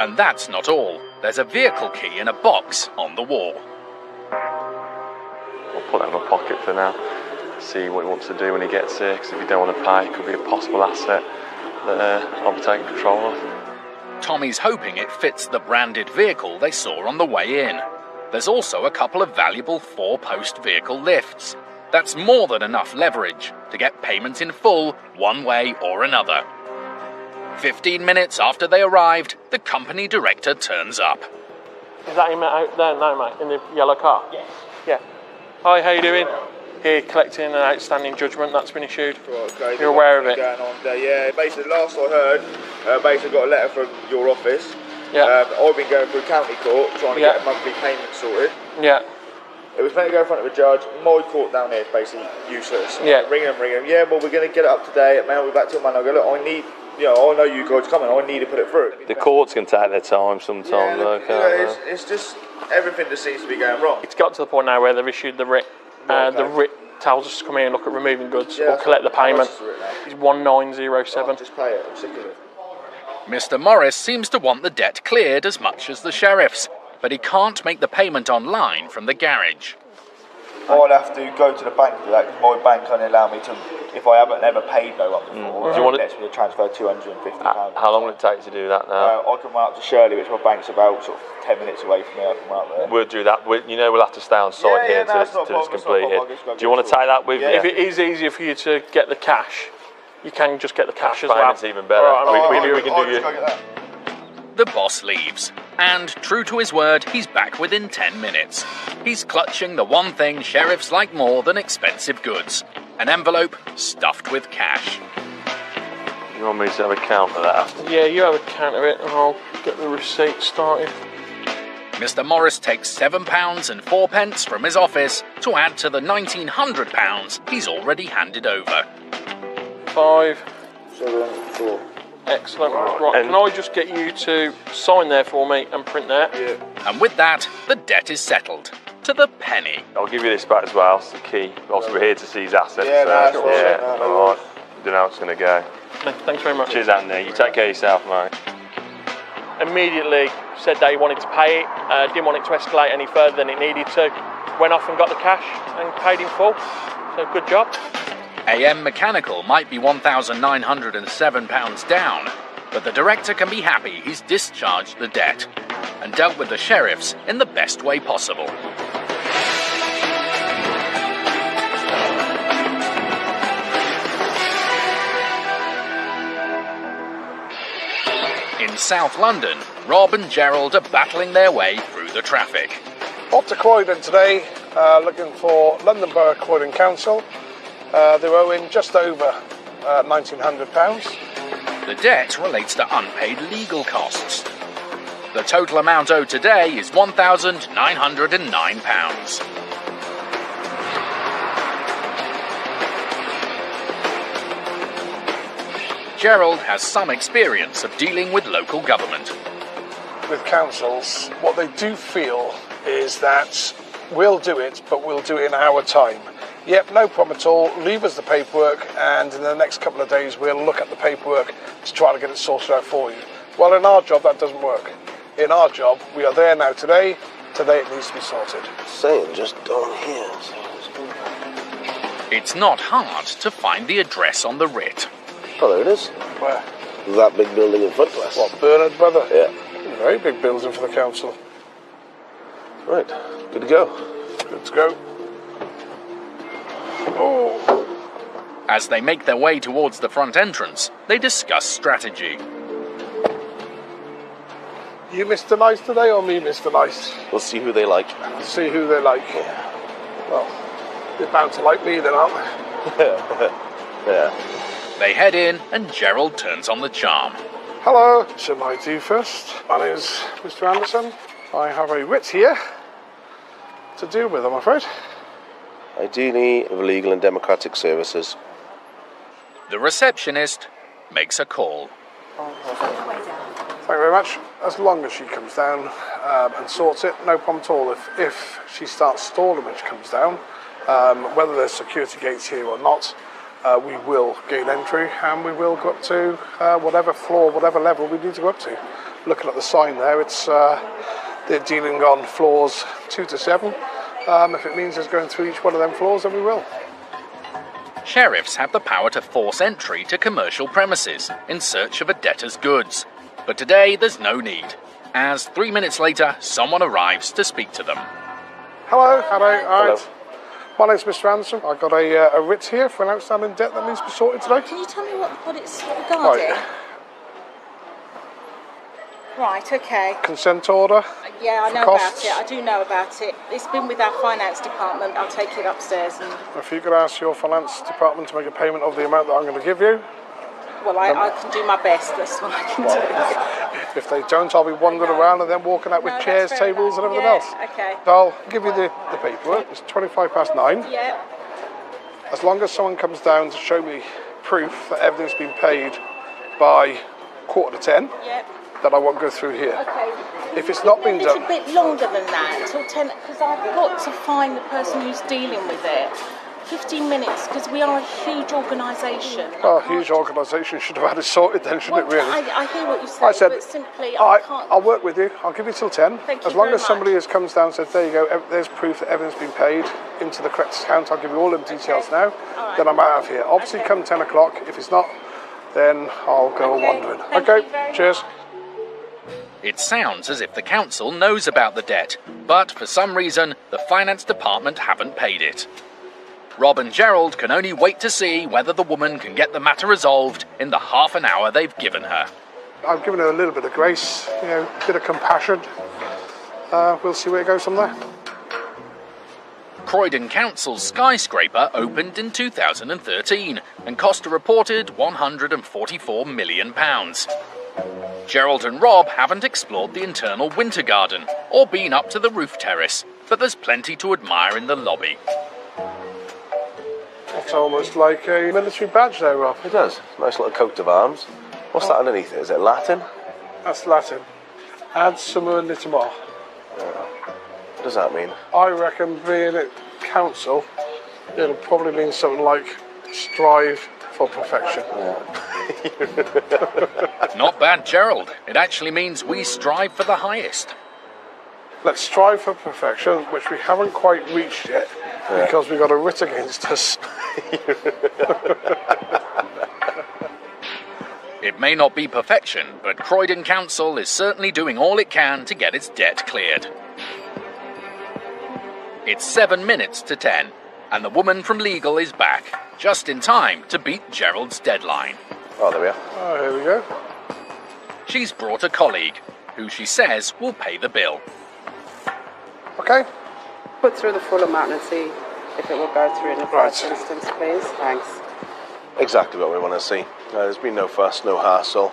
Speaker 1: And that's not all. There's a vehicle key in a box on the wall.
Speaker 3: I'll put that in my pocket for now. See what he wants to do when he gets here, because if he don't want to pay, it could be a possible asset that I'll be taking control of.
Speaker 1: Tommy's hoping it fits the branded vehicle they saw on the way in. There's also a couple of valuable 4-post vehicle lifts. That's more than enough leverage to get payments in full one way or another. 15 minutes after they arrived, the company director turns up.
Speaker 21: Is that him out there now, mate, in the yellow car? Yes. Yeah. Hi, how you doing? Here collecting an outstanding judgment that's been issued.
Speaker 23: Right, okay.
Speaker 21: You're aware of it?
Speaker 23: Going on there. Yeah, basically last I heard, basically got a letter from your office.
Speaker 21: Yeah.
Speaker 23: I've been going through county court trying to get a monthly payment sorted.
Speaker 21: Yeah.
Speaker 23: It was meant to go in front of a judge. My court down here is basically useless.
Speaker 21: Yeah.
Speaker 23: Ringing them. Yeah, well, we're going to get it up today. It may not be back till Monday. I go, look, I need, I know you guys coming. I need to put it through.
Speaker 3: The courts can take their time sometimes, though, can't they?
Speaker 23: It's just everything just seems to be going wrong.
Speaker 21: It's got to the point now where they've issued the writ. The writ tells us to come here and look at removing goods or collect the payment. It's 1907.
Speaker 23: Just pay it. I'm sick of it.
Speaker 1: Mr. Morris seems to want the debt cleared as much as the sheriff's, but he can't make the payment online from the garage.
Speaker 23: I'll have to go to the bank for that because my bank only allow me to, if I haven't ever paid no one before,
Speaker 3: Do you want
Speaker 23: it lets me transfer £250.
Speaker 3: How long will it take to do that now?
Speaker 23: I can run up to Shirley, which my bank's about sort of 10 minutes away from me. I can run up there.
Speaker 3: We'll do that. We'll have to stay on site here until it's completed. Do you want to take that with you?
Speaker 21: If it is easier for you to get the cash, you can just get the cash as well.
Speaker 3: Payment's even better. We can do you.
Speaker 1: The boss leaves, and true to his word, he's back within 10 minutes. He's clutching the one thing sheriffs like more than expensive goods, an envelope stuffed with cash.
Speaker 3: You want me to have a count of that?
Speaker 21: Yeah, you have a count of it and I'll get the receipt started.
Speaker 1: Mr. Morris takes £7 and 4 pence from his office to add to the £1,900 he's already handed over.
Speaker 21: 5,
Speaker 23: 7, 4.
Speaker 21: Excellent. Right, can I just get you to sign there for me and print that?
Speaker 23: Yeah.
Speaker 1: And with that, the debt is settled. To the penny.
Speaker 3: I'll give you this back as well, it's the key. Obviously we're here to see his assets.
Speaker 23: Yeah, that's
Speaker 3: alright. Don't know how it's going to go.
Speaker 21: Thanks very much.
Speaker 3: Cheers, Andy. You take care of yourself, mate.
Speaker 21: Immediately said that he wanted to pay it, didn't want it to escalate any further than it needed to. Went off and got the cash and paid in full. So good job.
Speaker 1: AM Mechanical might be £1,907 down, but the director can be happy he's discharged the debt and dealt with the sheriffs in the best way possible. In South London, Rob and Gerald are battling their way through the traffic.
Speaker 15: Off to Croydon today, looking for London Borough Croydon Council. They're owing just over £1,900.
Speaker 1: The debt relates to unpaid legal costs. The total amount owed today is £1,909. Gerald has some experience of dealing with local government.
Speaker 15: With councils, what they do feel is that we'll do it, but we'll do it in our time. Yep, no problem at all. Leave us the paperwork, and in the next couple of days we'll look at the paperwork to try to get it sorted out for you. Well, in our job that doesn't work. In our job, we are there now today. Today it needs to be sorted.
Speaker 16: Saying just don't hear.
Speaker 1: It's not hard to find the address on the writ.
Speaker 16: Oh, there it is.
Speaker 15: Where?
Speaker 16: That big building in front of us.
Speaker 15: What, Bernard Brother?
Speaker 16: Yeah.
Speaker 15: Very big building for the council.
Speaker 16: Right, good to go.
Speaker 15: Good to go. Oh.
Speaker 1: As they make their way towards the front entrance, they discuss strategy.
Speaker 15: You Mr. Nice today or me Mr. Nice?
Speaker 16: We'll see who they like.
Speaker 15: See who they like.
Speaker 16: Yeah.
Speaker 15: Well, they're bound to like me then, aren't they?
Speaker 16: Yeah.
Speaker 1: They head in and Gerald turns on the charm.
Speaker 15: Hello. So my do first. My name is Mr. Anderson. I have a writ here to deal with, I'm afraid.
Speaker 16: Ideally of legal and democratic services.
Speaker 1: The receptionist makes a call.
Speaker 15: Thank you very much. As long as she comes down and sorts it, no problem at all. If she starts stalling when she comes down, whether there's security gates here or not, we will gain entry and we will go up to whatever floor, whatever level we need to go up to. Looking at the sign there, it's they're dealing on floors 2 to 7. If it means it's going through each one of them floors, then we will.
Speaker 1: Sheriffs have the power to force entry to commercial premises in search of a debtor's goods. But today there's no need, as 3 minutes later someone arrives to speak to them.
Speaker 15: Hello. All right. My name's Mr. Anderson. I've got a writ here for an outstanding debt that needs to be sorted today.
Speaker 6: Can you tell me what it's regarding? Right, okay.
Speaker 15: Consent order.
Speaker 6: Yeah, I know
Speaker 15: costs.
Speaker 6: about it. I do know about it. It's been with our finance department. I'll take it upstairs and...
Speaker 15: If you could ask your finance department to make a payment of the amount that I'm going to give you.
Speaker 6: Well, I can do my best. That's what I can do.
Speaker 15: If they don't, I'll be wandering around and then walking out with chairs, tables and everything else.
Speaker 6: Okay.
Speaker 15: So I'll give you the paperwork. It's 9:25.
Speaker 6: Yeah.
Speaker 15: As long as someone comes down to show me proof that everything's been paid by 9:45, then I won't go through here.
Speaker 6: Okay.
Speaker 15: If it's not been done...
Speaker 6: A little bit longer than that, until 10, because I've got to find the person who's dealing with it. 15 minutes, because we are a huge organisation.
Speaker 15: Well, a huge organisation should have had it sorted then, shouldn't it, really?
Speaker 6: I hear what you say,
Speaker 15: I said,
Speaker 6: but simply
Speaker 15: all right,
Speaker 6: I can't...
Speaker 15: I'll work with you. I'll give you till 10.
Speaker 6: Thank you
Speaker 15: as long
Speaker 6: very
Speaker 15: as somebody comes down and says, there you go, there's proof that everything's been paid into the correct account. I'll give you all the details now.
Speaker 6: Right.
Speaker 15: Then I'm out of here. Obviously, come 10 o'clock. If it's not, then I'll go wandering. Okay, cheers.
Speaker 1: It sounds as if the council knows about the debt, but for some reason, the finance department haven't paid it. Rob and Gerald can only wait to see whether the woman can get the matter resolved in the half an hour they've given her.
Speaker 15: I've given her a little bit of grace, a bit of compassion. We'll see where it goes from there.
Speaker 1: Croydon Council's skyscraper opened in 2013 and cost a reported £144 million. Gerald and Rob haven't explored the internal winter garden or been up to the roof terrace, but there's plenty to admire in the lobby.
Speaker 15: It's almost like a military badge there, Rob.
Speaker 16: It does. Nice little coat of arms. What's that underneath it? Is it Latin?
Speaker 15: That's Latin. Ad summa littimor.
Speaker 16: What does that mean?
Speaker 15: I reckon being at council, it'll probably mean something like strive for perfection.
Speaker 1: Not bad, Gerald. It actually means we strive for the highest.
Speaker 15: Let's strive for perfection, which we haven't quite reached yet, because we've got a writ against us.
Speaker 1: It may not be perfection, but Croydon Council is certainly doing all it can to get its debt cleared. It's 7 minutes to 10, and the woman from legal is back, just in time to beat Gerald's deadline.
Speaker 16: Oh, there we are.
Speaker 15: Oh, here we go.
Speaker 1: She's brought a colleague, who she says will pay the bill.
Speaker 15: Okay.
Speaker 5: Put through the full amount and see if it will go through in the first instance, please. Thanks.
Speaker 16: Exactly what we want to see. There's been no fuss, no hassle.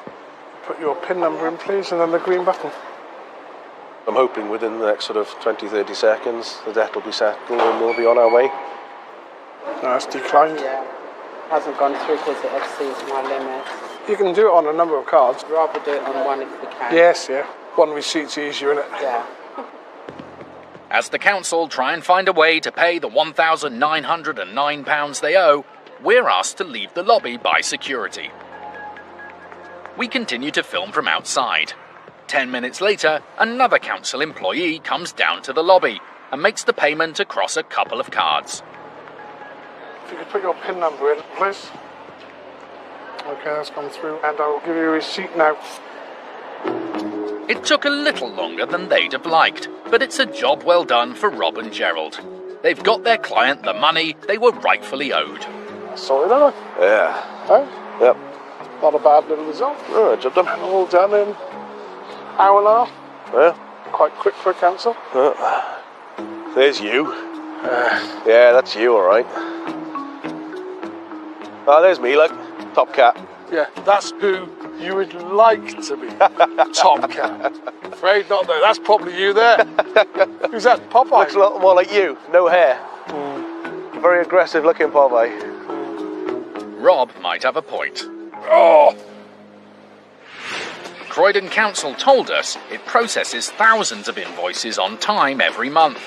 Speaker 15: Put your PIN number in, please, and then the green button.
Speaker 16: I'm hoping within the next sort of 20-30 seconds the debt will be settled and we'll be on our way.
Speaker 15: No, it's declined.
Speaker 5: Yeah. Hasn't gone through because it exceeds my limit.
Speaker 15: You can do it on a number of cards.
Speaker 5: I'd rather do it on one if we can.
Speaker 15: Yes, yeah. One receipt's easier, isn't it?
Speaker 5: Yeah.
Speaker 1: As the council try and find a way to pay the £1,909 they owe, we're asked to leave the lobby by security. We continue to film from outside. 10 minutes later, another council employee comes down to the lobby and makes the payment across a couple of cards.
Speaker 15: If you could put your PIN number in, please. Okay, that's gone through, and I'll give you a receipt now.
Speaker 1: It took a little longer than they'd have liked, but it's a job well done for Rob and Gerald. They've got their client the money they were rightfully owed.
Speaker 15: Sorry, aren't I?
Speaker 16: Yeah.
Speaker 15: Huh?
Speaker 16: Yep.
Speaker 15: Not a bad little result.
Speaker 16: Oh, job done.
Speaker 15: And all done in hour and a half.
Speaker 16: Yeah.
Speaker 15: Quite quick for a council.
Speaker 16: There's you. Yeah, that's you, all right. Oh, there's me, look. Top cat.
Speaker 15: Yeah, that's who you would like to be. Top cat. Afraid not though. That's probably you there. Who's that? Popeye?
Speaker 16: Looks a lot more like you. No hair. Very aggressive looking Popeye.
Speaker 1: Rob might have a point.
Speaker 15: Oh!
Speaker 1: Croydon Council told us it processes thousands of invoices on time every month.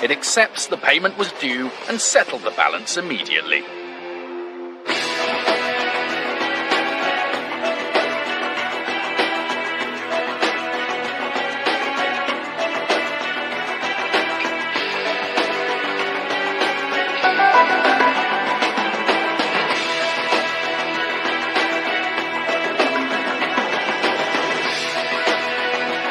Speaker 1: It accepts the payment was due and settled the balance immediately.